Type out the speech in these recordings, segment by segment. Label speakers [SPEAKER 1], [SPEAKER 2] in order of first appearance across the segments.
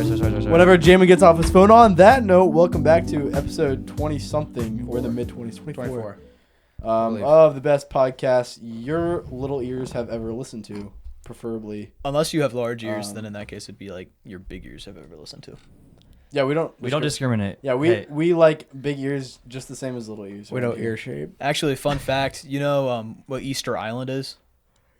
[SPEAKER 1] Sorry.
[SPEAKER 2] Whenever Jamin gets off his phone. On that note, welcome back to episode 20-something or the mid-20s, 24. Of the best podcast your little ears have ever listened to, preferably.
[SPEAKER 3] Unless you have large ears, then in that case it'd be like your big ears have ever listened to.
[SPEAKER 2] Yeah, we don't
[SPEAKER 1] discriminate.
[SPEAKER 2] Yeah, we like big ears just the same as little ears.
[SPEAKER 4] We don't ear shape.
[SPEAKER 3] Actually, fun fact, you know what Easter Island is?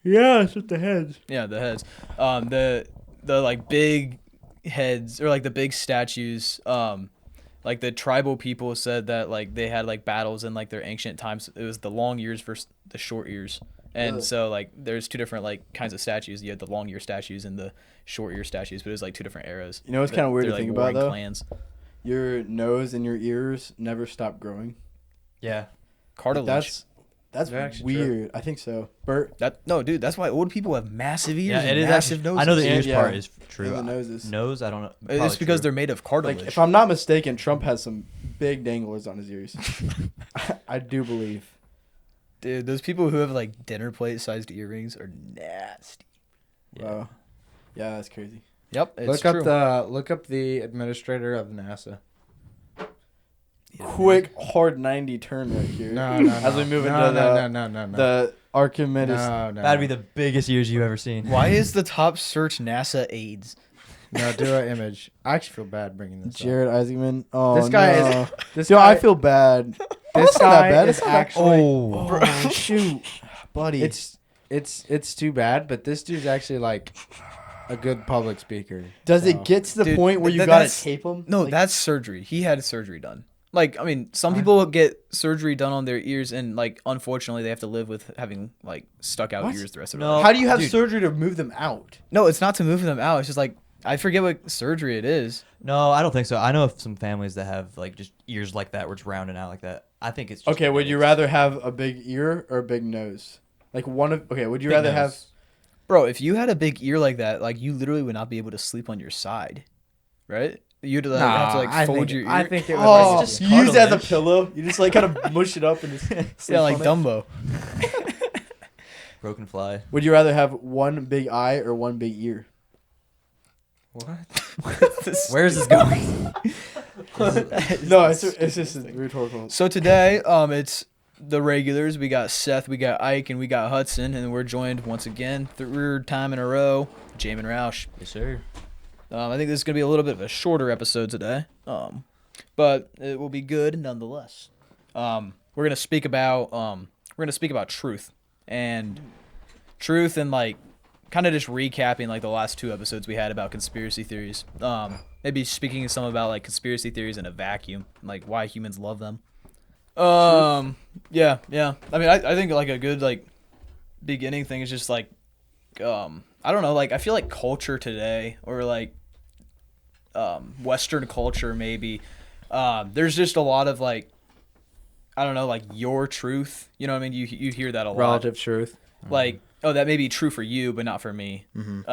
[SPEAKER 2] Yeah, it's with the heads.
[SPEAKER 3] Yeah, the heads. The like big heads or like the big statues. Like the tribal people said that like they had like battles in like their ancient times. It was the long ears versus the short ears. And so like there's two different like kinds of statues. You had the long ear statues and the short ear statues, but it was like two different eras.
[SPEAKER 2] You know what's kind of weird to think about though?
[SPEAKER 3] Clans.
[SPEAKER 2] Your nose and your ears never stop growing.
[SPEAKER 1] Yeah.
[SPEAKER 3] Cartilage.
[SPEAKER 2] That's weird. True. I think so. Bert?
[SPEAKER 3] Dude, that's why old people have massive ears and
[SPEAKER 1] it is
[SPEAKER 3] massive noses.
[SPEAKER 1] I know the ears part is true.
[SPEAKER 2] And the noses.
[SPEAKER 1] Nose, I don't know.
[SPEAKER 3] It's because they're made of cartilage.
[SPEAKER 2] Like, if I'm not mistaken, Trump has some big danglers on his ears. I do believe.
[SPEAKER 3] Dude, those people who have like dinner plate sized earrings are nasty.
[SPEAKER 2] Yeah. Wow. Yeah, that's crazy.
[SPEAKER 3] Yep, it's
[SPEAKER 4] Look
[SPEAKER 3] true.
[SPEAKER 4] Look up the administrator of NASA.
[SPEAKER 2] Quick hard 90 turn right here.
[SPEAKER 4] No.
[SPEAKER 2] As we move into the Archimedes.
[SPEAKER 4] No.
[SPEAKER 1] That'd be the biggest ears you've ever seen.
[SPEAKER 3] Why is the top search NASA AIDS?
[SPEAKER 4] No, do an image. I actually feel bad bringing this
[SPEAKER 2] Jared
[SPEAKER 4] up.
[SPEAKER 2] Isaacman. Oh,
[SPEAKER 4] This guy
[SPEAKER 2] no.
[SPEAKER 4] is. This
[SPEAKER 2] Yo,
[SPEAKER 4] guy,
[SPEAKER 2] I feel bad.
[SPEAKER 4] This guy is
[SPEAKER 2] It's not
[SPEAKER 4] actually.
[SPEAKER 2] Oh, shoot. Buddy.
[SPEAKER 4] It's too bad, but this dude's actually like a good public speaker.
[SPEAKER 2] Does it get to the
[SPEAKER 3] Dude,
[SPEAKER 2] point where you gotta tape him?
[SPEAKER 3] No,
[SPEAKER 2] Like,
[SPEAKER 3] that's surgery. He had surgery done. Like, I mean, some people get surgery done on their ears, and like, unfortunately, they have to live with having like stuck out ears the rest of their life.
[SPEAKER 2] how do you have surgery to move them out?
[SPEAKER 3] No, it's not to move them out. It's just like I forget what surgery it is.
[SPEAKER 1] No, I don't think so. I know of some families that have like just ears like that where it's rounded out like that. I think it's just
[SPEAKER 2] Okay, would you rather have a big ear or a big nose? Like would you rather have
[SPEAKER 3] Bro, if you had a big ear like that, like you literally would not be able to sleep on your side, right? You'd like, have to like fold your ear.
[SPEAKER 4] I think it would.
[SPEAKER 2] Oh,
[SPEAKER 1] just
[SPEAKER 2] you use it as a
[SPEAKER 1] cartilage.
[SPEAKER 2] pillow. You just like kind of mush it up and just sleep
[SPEAKER 3] yeah, like
[SPEAKER 2] on it.
[SPEAKER 3] Dumbo.
[SPEAKER 1] broken fly?
[SPEAKER 2] Would you rather have one big eye or one big ear?
[SPEAKER 1] Where's this going?
[SPEAKER 2] No, it's just rhetorical.
[SPEAKER 3] So today, it's the regulars. We got Seth, we got Ike, and we got Hudson, and we're joined once again, third time in a row, Jamin Roush.
[SPEAKER 1] Yes, sir.
[SPEAKER 3] I think this is gonna be a little bit of a shorter episode today, but it will be good nonetheless. We're gonna speak about truth and like kind of just recapping like the last two episodes we had about conspiracy theories. Maybe speaking some about like conspiracy theories in a vacuum, like why humans love them. Yeah. I mean, I think like a good like beginning thing is just like, I don't know, like I feel like culture today or like Western culture maybe, there's just a lot of like, I don't know, like your truth. You know what I mean? You hear that a lot.
[SPEAKER 4] Relative truth.
[SPEAKER 3] Like, oh, that may be true for you, but not for me.
[SPEAKER 4] Mm-hmm.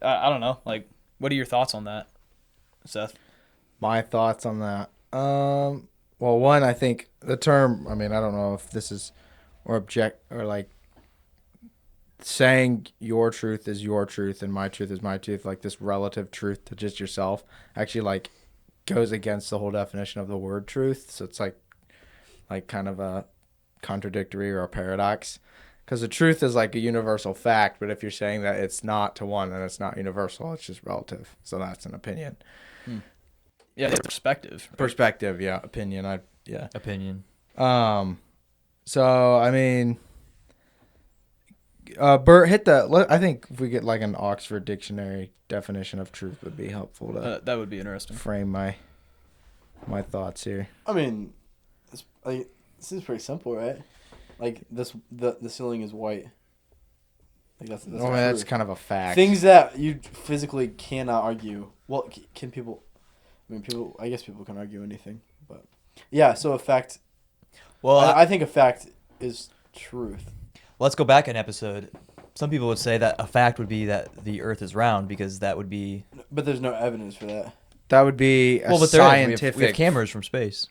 [SPEAKER 3] I don't know. Like, what are your thoughts on that, Seth?
[SPEAKER 4] My thoughts on that. Well, one, I think the term. I mean, I don't know if this is or like saying your truth is your truth and my truth is my truth. Like this relative truth to just yourself actually like goes against the whole definition of the word truth. So it's like kind of a contradictory or a paradox. Because the truth is like a universal fact, but if you're saying that it's not to one, then it's not universal. It's just relative. So that's an opinion.
[SPEAKER 3] Yeah, it's perspective.
[SPEAKER 4] Perspective, yeah. Opinion,
[SPEAKER 1] Opinion.
[SPEAKER 4] So I mean, Bert, hit the. I think if we get like an Oxford Dictionary definition of truth would be helpful to
[SPEAKER 3] That would be interesting.
[SPEAKER 4] frame my thoughts here.
[SPEAKER 2] I mean, this seems pretty simple, right? Like the ceiling is white. Like that's
[SPEAKER 4] Well, that's kind of a fact.
[SPEAKER 2] Things that you physically cannot argue. Well, can people? I mean, people. I guess people can argue anything, but yeah. So a fact.
[SPEAKER 1] Well,
[SPEAKER 2] I think a fact is truth.
[SPEAKER 1] let's go back an episode. Some people would say that a fact would be that the Earth is round because that would be.
[SPEAKER 2] But there's no evidence for that.
[SPEAKER 4] That would be a
[SPEAKER 1] Well, but
[SPEAKER 4] scientific.
[SPEAKER 1] we have cameras from space.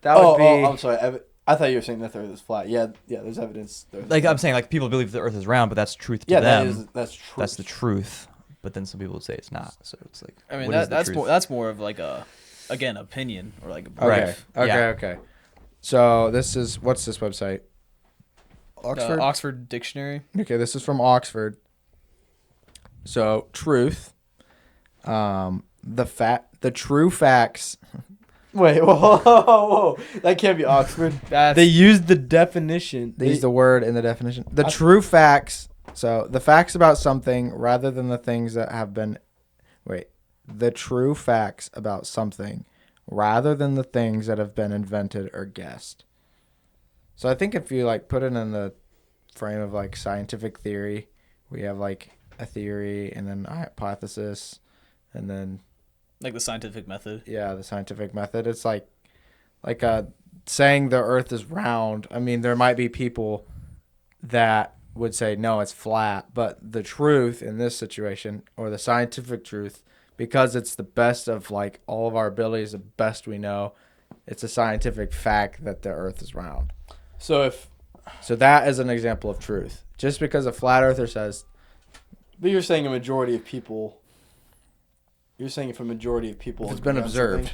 [SPEAKER 4] That would be.
[SPEAKER 2] I'm sorry. I thought you were saying that the Earth is flat. Yeah. There's evidence.
[SPEAKER 1] Like I'm saying, like people believe the Earth is round, but that's truth to
[SPEAKER 2] yeah,
[SPEAKER 1] them.
[SPEAKER 2] that's truth.
[SPEAKER 1] That's the truth. but then some people would say it's not. So it's like,
[SPEAKER 3] I mean,
[SPEAKER 1] what is the
[SPEAKER 3] that's
[SPEAKER 1] truth?
[SPEAKER 3] that's more of like a, again, opinion or like a
[SPEAKER 4] Okay.
[SPEAKER 3] belief.
[SPEAKER 4] Okay.
[SPEAKER 1] Yeah.
[SPEAKER 4] Okay. So what's this website?
[SPEAKER 3] Oxford? Oxford Dictionary.
[SPEAKER 4] Okay, this is from Oxford. So truth, the true facts.
[SPEAKER 2] Wait, whoa. That can't be Oxford.
[SPEAKER 3] That's
[SPEAKER 2] They used the definition.
[SPEAKER 4] They use the word in the definition. The true facts. So the facts about something rather than the things that have been. Wait, the true facts about something rather than the things that have been invented or guessed. So I think if you like put it in the frame of like scientific theory, we have like a theory and then a hypothesis, and then
[SPEAKER 3] like the scientific method.
[SPEAKER 4] the scientific method. It's like saying the Earth is round. I mean, there might be people that would say no, it's flat, but the truth in this situation, or the scientific truth, because it's the best of like all of our abilities, the best we know, it's a scientific fact that the Earth is round.
[SPEAKER 2] So
[SPEAKER 4] that is an example of truth. Just because a flat earther says,
[SPEAKER 2] but you're saying a majority of people. You're saying if a majority of people.
[SPEAKER 4] if it's been
[SPEAKER 2] agree on
[SPEAKER 4] observed,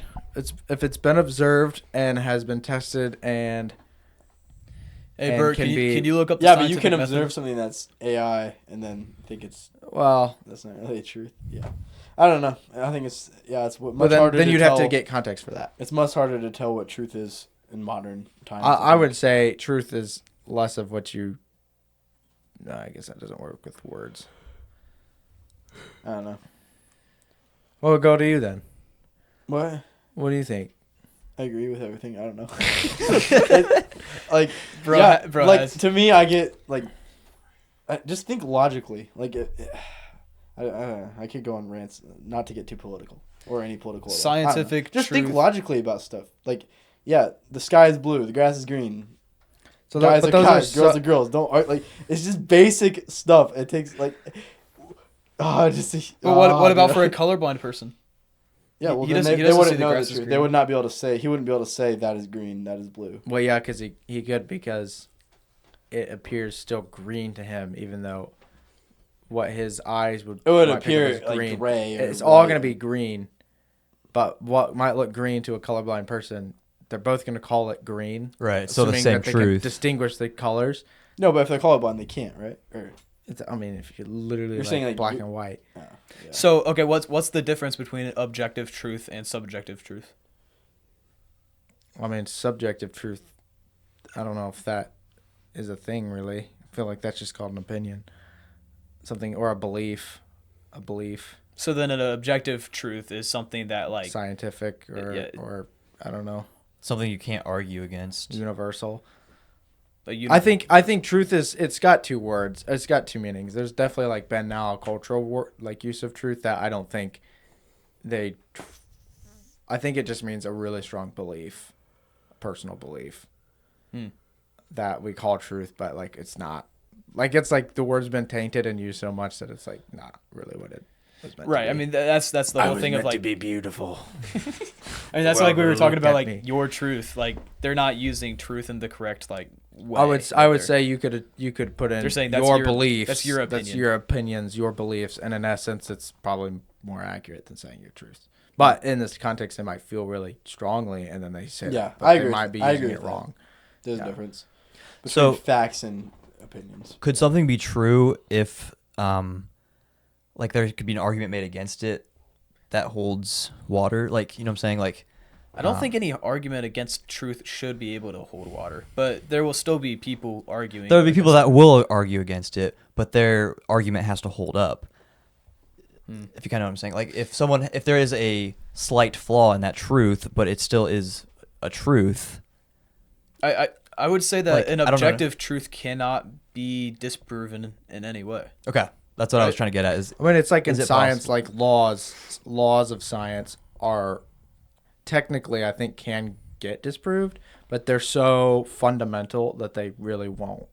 [SPEAKER 4] if it's been observed and has been tested and
[SPEAKER 3] Hey,
[SPEAKER 4] And
[SPEAKER 3] Bert,
[SPEAKER 4] can
[SPEAKER 3] can you look up the
[SPEAKER 2] Yeah, but you
[SPEAKER 3] scientific
[SPEAKER 2] can
[SPEAKER 3] method?
[SPEAKER 2] observe something that's AI and then think it's
[SPEAKER 4] well,
[SPEAKER 2] that's not really truth. Yeah, I don't know. I think it's much
[SPEAKER 4] but then,
[SPEAKER 2] harder.
[SPEAKER 4] then
[SPEAKER 2] to
[SPEAKER 4] you'd
[SPEAKER 2] tell,
[SPEAKER 4] have to get context for that.
[SPEAKER 2] It's much harder to tell what truth is in modern times.
[SPEAKER 4] I would say truth is less of what you. No, I guess that doesn't work with words.
[SPEAKER 2] I don't know.
[SPEAKER 4] Well, go to you then.
[SPEAKER 2] What?
[SPEAKER 4] What do you think?
[SPEAKER 2] I agree with everything. I don't know. Like,
[SPEAKER 3] Bro,
[SPEAKER 2] yeah,
[SPEAKER 3] bro
[SPEAKER 2] like
[SPEAKER 3] has-
[SPEAKER 2] to me, I get like, just think logically. Like, I could go on rants, not to get too political or any political. at all. I don't know.
[SPEAKER 3] Scientific
[SPEAKER 2] Just think
[SPEAKER 3] truth.
[SPEAKER 2] logically about stuff. Like, yeah, the sky is blue, the grass is green.
[SPEAKER 4] So
[SPEAKER 2] Guys
[SPEAKER 4] but
[SPEAKER 2] are
[SPEAKER 4] those
[SPEAKER 2] guys,
[SPEAKER 4] are
[SPEAKER 2] girls are girls. Don't like. It's just basic stuff. It takes like.
[SPEAKER 3] But what about
[SPEAKER 2] dude.
[SPEAKER 3] for a colorblind person?
[SPEAKER 2] Yeah, well,
[SPEAKER 3] he
[SPEAKER 2] then
[SPEAKER 3] doesn't- he
[SPEAKER 2] they
[SPEAKER 3] doesn't see
[SPEAKER 2] wouldn't
[SPEAKER 3] the
[SPEAKER 2] know the
[SPEAKER 3] grass is
[SPEAKER 2] truth. They
[SPEAKER 3] green.
[SPEAKER 2] would not be able to say. He wouldn't be able to say that is green, that is blue.
[SPEAKER 4] Well, yeah, because he could, because it appears still green to him, even though what his eyes would
[SPEAKER 2] It would
[SPEAKER 4] might pick up
[SPEAKER 2] appear
[SPEAKER 4] as
[SPEAKER 2] like gray. Or
[SPEAKER 4] It's all
[SPEAKER 2] white.
[SPEAKER 4] gonna be green, but what might look green to a colorblind person, they're both gonna call it green.
[SPEAKER 1] Right. So the
[SPEAKER 4] assuming
[SPEAKER 1] same
[SPEAKER 4] that they can
[SPEAKER 1] truth.
[SPEAKER 4] distinguish the colors.
[SPEAKER 2] No, but if they're colorblind, they can't, right? Or
[SPEAKER 4] I mean, if you literally
[SPEAKER 2] You're
[SPEAKER 4] like
[SPEAKER 2] saying, like,
[SPEAKER 4] black
[SPEAKER 2] you-
[SPEAKER 4] and white.
[SPEAKER 2] yeah.
[SPEAKER 3] So okay, what's the difference between objective truth and subjective truth?
[SPEAKER 4] I mean, subjective truth. I don't know if that is a thing really. I feel like that's just called an opinion, something or a belief.
[SPEAKER 3] So then an objective truth is something that like
[SPEAKER 4] Scientific
[SPEAKER 3] Yeah.
[SPEAKER 4] or I don't know,
[SPEAKER 1] Something you can't argue against.
[SPEAKER 4] universal.
[SPEAKER 3] you
[SPEAKER 4] I think truth is, it's got two words. It's got two meanings. There's definitely like been now a cultural like use of truth that I don't think I think it just means a really strong belief, personal belief that we call truth, but like it's not. Like it's like the word's been tainted and used so much that it's like not really what it was meant
[SPEAKER 3] right.
[SPEAKER 4] to
[SPEAKER 3] I
[SPEAKER 4] be.
[SPEAKER 3] mean that's the whole thing of like
[SPEAKER 4] be beautiful.
[SPEAKER 3] I mean that's
[SPEAKER 4] Well,
[SPEAKER 3] like we were talking
[SPEAKER 4] looked
[SPEAKER 3] about
[SPEAKER 4] at
[SPEAKER 3] like
[SPEAKER 4] me.
[SPEAKER 3] your truth. Like they're not using truth in the correct like way.
[SPEAKER 4] I would
[SPEAKER 3] They're-
[SPEAKER 4] say you could put in
[SPEAKER 3] They're saying that's
[SPEAKER 4] your
[SPEAKER 3] your-
[SPEAKER 4] beliefs.
[SPEAKER 3] that's your
[SPEAKER 4] That's
[SPEAKER 3] opinion.
[SPEAKER 4] your opinions, your beliefs, and in essence, it's probably more accurate than saying your truth. But in this context, they might feel really strongly, and then they say
[SPEAKER 2] Yeah,
[SPEAKER 4] that, but
[SPEAKER 2] I
[SPEAKER 4] they
[SPEAKER 2] agree
[SPEAKER 4] might
[SPEAKER 2] with-
[SPEAKER 4] be
[SPEAKER 2] I
[SPEAKER 4] using
[SPEAKER 2] agree
[SPEAKER 4] it
[SPEAKER 2] with that.
[SPEAKER 4] wrong.
[SPEAKER 2] There's
[SPEAKER 4] Yeah.
[SPEAKER 2] a difference between
[SPEAKER 1] So-
[SPEAKER 2] facts and opinions.
[SPEAKER 1] Could something be true if, like, there could be an argument made against it that holds water? Like, you know what I'm saying? Like,
[SPEAKER 3] I don't think any argument against truth should be able to hold water, but there will still be people arguing.
[SPEAKER 1] there would be people
[SPEAKER 3] against
[SPEAKER 1] that will argue against it, but their argument has to hold up.
[SPEAKER 3] Hmm.
[SPEAKER 1] If you kind of know what I'm saying. Like, if there is a slight flaw in that truth, but it still is a truth.
[SPEAKER 3] I would say that
[SPEAKER 1] Like,
[SPEAKER 3] an
[SPEAKER 1] I don't know.
[SPEAKER 3] objective truth cannot be disproven in any way.
[SPEAKER 1] Okay. That's what I was trying to get at. Is
[SPEAKER 4] I mean, it's like in
[SPEAKER 1] Is it
[SPEAKER 4] science,
[SPEAKER 1] possible?
[SPEAKER 4] like laws of science are technically, I think, can get disproved, but they're so fundamental that they really won't.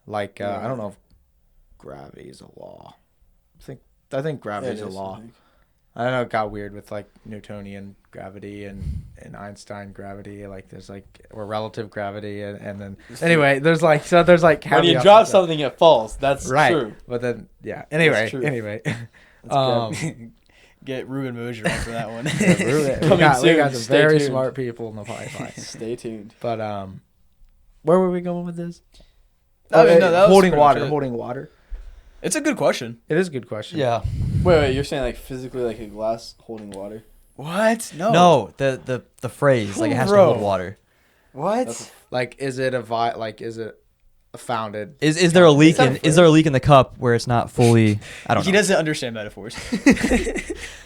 [SPEAKER 4] Like, I don't know if gravity is a law. I think gravity is a
[SPEAKER 2] It is,
[SPEAKER 4] law.
[SPEAKER 2] I think.
[SPEAKER 4] I know it got weird with like Newtonian gravity and Einstein gravity, like there's like or relative gravity and then anyway there's like
[SPEAKER 2] When you
[SPEAKER 4] caveats
[SPEAKER 2] drop
[SPEAKER 4] and stuff.
[SPEAKER 2] something, it falls. That's
[SPEAKER 4] right,
[SPEAKER 2] true.
[SPEAKER 4] but then yeah
[SPEAKER 2] true.
[SPEAKER 4] anyway
[SPEAKER 3] Get Ruben Mosier on for that one.
[SPEAKER 4] we
[SPEAKER 2] Coming
[SPEAKER 4] got
[SPEAKER 2] soon.
[SPEAKER 4] some
[SPEAKER 2] Stay
[SPEAKER 4] very
[SPEAKER 2] tuned.
[SPEAKER 4] smart people in the pipeline.
[SPEAKER 2] Stay tuned.
[SPEAKER 4] But where were we going with this?
[SPEAKER 3] I mean, no, that was
[SPEAKER 4] holding
[SPEAKER 3] pretty much
[SPEAKER 4] water.
[SPEAKER 3] it.
[SPEAKER 4] Holding water.
[SPEAKER 3] It's a good question.
[SPEAKER 4] It is a good question.
[SPEAKER 1] Yeah.
[SPEAKER 2] Wait, you're saying like physically like a glass holding water?
[SPEAKER 3] What?
[SPEAKER 1] No, the phrase like it has to
[SPEAKER 3] Bro.
[SPEAKER 1] hold water.
[SPEAKER 3] What?
[SPEAKER 4] Like, is it is it a founded?
[SPEAKER 1] Is there a leak
[SPEAKER 2] that a
[SPEAKER 1] in is there a leak in the cup where it's not fully? I don't
[SPEAKER 3] He
[SPEAKER 1] know.
[SPEAKER 3] doesn't understand metaphors.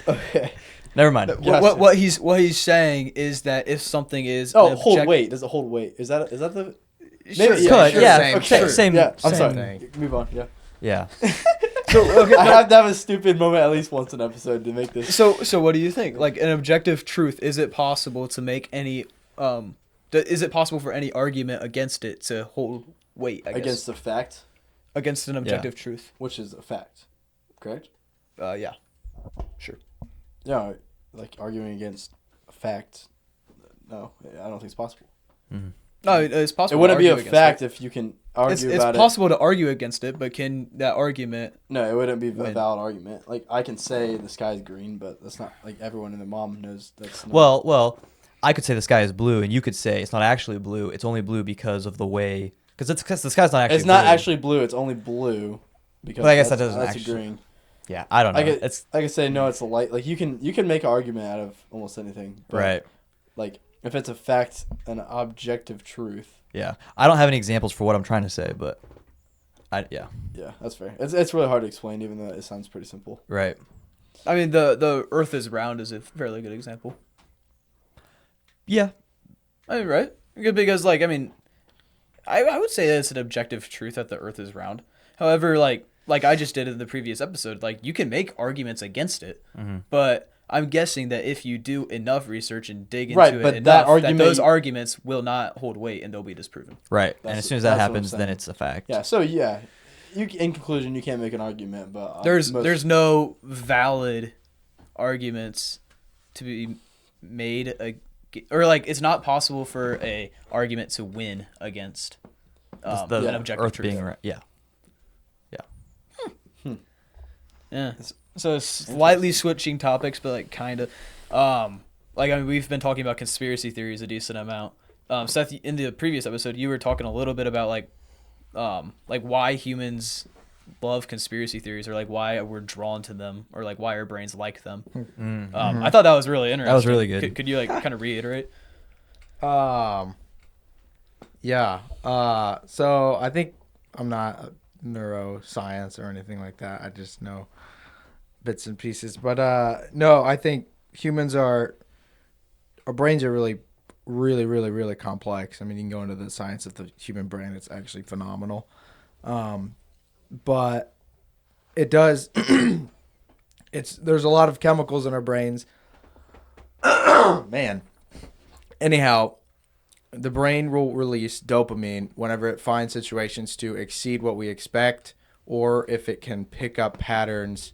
[SPEAKER 2] Okay.
[SPEAKER 1] Never mind.
[SPEAKER 2] Gotcha.
[SPEAKER 3] What he's saying is that if something is
[SPEAKER 2] Oh,
[SPEAKER 3] an
[SPEAKER 2] hold
[SPEAKER 3] object-
[SPEAKER 2] weight. Does it hold weight? Is that the?
[SPEAKER 3] Sure,
[SPEAKER 2] Maybe-
[SPEAKER 1] Could,
[SPEAKER 2] sure.
[SPEAKER 1] yeah,
[SPEAKER 4] Same,
[SPEAKER 2] Okay.
[SPEAKER 4] sure.
[SPEAKER 1] same.
[SPEAKER 2] Yeah. I'm
[SPEAKER 1] same
[SPEAKER 2] sorry.
[SPEAKER 4] thing.
[SPEAKER 2] Move on. Yeah.
[SPEAKER 1] Yeah.
[SPEAKER 3] So okay,
[SPEAKER 2] I have to have a stupid moment at least once an episode to make this.
[SPEAKER 3] So what do you think? Like an objective truth, is it possible to make any is it possible for any argument against it to hold weight, I guess?
[SPEAKER 2] Against the fact,
[SPEAKER 3] Against an objective truth.
[SPEAKER 2] which is a fact, correct?
[SPEAKER 3] Yeah. Sure.
[SPEAKER 2] Yeah, like arguing against a fact. No, I don't think it's possible.
[SPEAKER 3] No, it's
[SPEAKER 2] It
[SPEAKER 3] possible.
[SPEAKER 2] wouldn't
[SPEAKER 3] to
[SPEAKER 2] be a
[SPEAKER 3] argue against
[SPEAKER 2] fact
[SPEAKER 3] it.
[SPEAKER 2] if you can argue
[SPEAKER 3] It's
[SPEAKER 2] about
[SPEAKER 3] possible to argue against it, but can that argument?
[SPEAKER 2] No, it wouldn't be a
[SPEAKER 3] When?
[SPEAKER 2] valid argument. Like I can say the sky's green, but that's not like everyone and their mom knows that's not.
[SPEAKER 1] Well, I could say the sky is blue, and you could say it's not actually blue. It's only blue because of the way, because the sky's not actually.
[SPEAKER 2] it's not
[SPEAKER 1] blue.
[SPEAKER 2] actually blue. It's only blue because.
[SPEAKER 1] But I guess that
[SPEAKER 2] that's-
[SPEAKER 1] doesn't
[SPEAKER 2] that's
[SPEAKER 1] actually-
[SPEAKER 2] agreeing.
[SPEAKER 1] Yeah, I don't know.
[SPEAKER 2] I could say no. It's a light. Like you can make an argument out of almost anything. but,
[SPEAKER 1] right.
[SPEAKER 2] Like if it's a fact, an objective truth.
[SPEAKER 1] Yeah, I don't have any examples for what I'm trying to say, but yeah,
[SPEAKER 2] Yeah, that's fair. It's really hard to explain, even though it sounds pretty simple.
[SPEAKER 1] right.
[SPEAKER 3] I mean, the Earth is round is a fairly good example.
[SPEAKER 1] Yeah,
[SPEAKER 3] I mean, right? Because like I mean, I would say that it's an objective truth that the Earth is round. However, like I just did in the previous episode, like you can make arguments against it, but I'm guessing that if you do enough research and dig into
[SPEAKER 2] Right,
[SPEAKER 3] it
[SPEAKER 2] but that
[SPEAKER 3] enough,
[SPEAKER 2] argument-
[SPEAKER 3] that those arguments will not hold weight and they'll be disproven.
[SPEAKER 1] right. And
[SPEAKER 2] That's-
[SPEAKER 1] as soon as that
[SPEAKER 2] that's what I'm
[SPEAKER 1] happens, then
[SPEAKER 2] saying.
[SPEAKER 1] it's a fact.
[SPEAKER 2] Yeah. So yeah, in conclusion, you can't make an argument, but
[SPEAKER 3] There's no valid arguments to be made or like it's not possible for a argument to win against
[SPEAKER 1] the
[SPEAKER 3] an objective
[SPEAKER 1] Earth
[SPEAKER 3] truth.
[SPEAKER 1] being right. Yeah,
[SPEAKER 3] Yeah. So slightly switching topics, but like kind of, like I mean, we've been talking about conspiracy theories a decent amount. Seth, in the previous episode, you were talking a little bit about like why humans love conspiracy theories, or like why we're drawn to them, or like why our brains like them. I thought that was really interesting.
[SPEAKER 1] That was really good.
[SPEAKER 3] Could you like kind of reiterate?
[SPEAKER 4] Yeah. So I think I'm not a neuroscience or anything like that. I just know bits and pieces. But no, I think our brains are really, really, really, really complex. I mean, you can go into the science of the human brain. It's actually phenomenal. But it does. There's a lot of chemicals in our brains. Man. Anyhow, the brain will release dopamine whenever it finds situations to exceed what we expect, or if it can pick up patterns,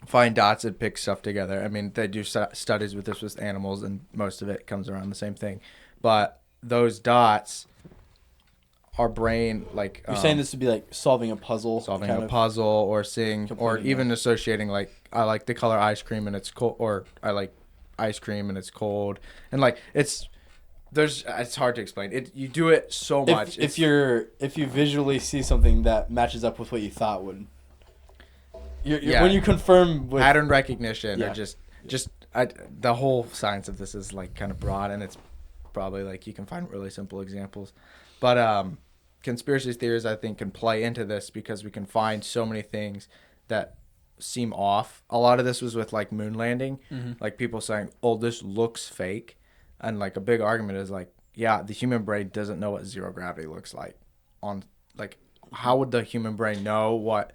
[SPEAKER 4] find dots and pick stuff together. I mean, they do studies with this with animals, and most of it comes around the same thing. But those dots, our brain, like
[SPEAKER 2] You're saying this would be like solving a puzzle,
[SPEAKER 4] solving
[SPEAKER 2] kind
[SPEAKER 4] a
[SPEAKER 2] of?
[SPEAKER 4] puzzle, or seeing, or
[SPEAKER 2] Completing
[SPEAKER 4] even associating, like I like the color ice cream and it's cold, or I like ice cream and it's cold, and like it's hard to explain. You do it so much.
[SPEAKER 2] If you visually see something that matches up with what you thought would, when you confirm with
[SPEAKER 4] pattern recognition,
[SPEAKER 2] Yeah.
[SPEAKER 4] or just the whole science of this is like kind of broad, and it's probably like you can find really simple examples, but conspiracy theories I think can play into this because we can find so many things that seem off. A lot of this was with like moon landing, like people saying, "Oh, this looks fake." And like a big argument is like, yeah, the human brain doesn't know what zero gravity looks like. How would the human brain know what?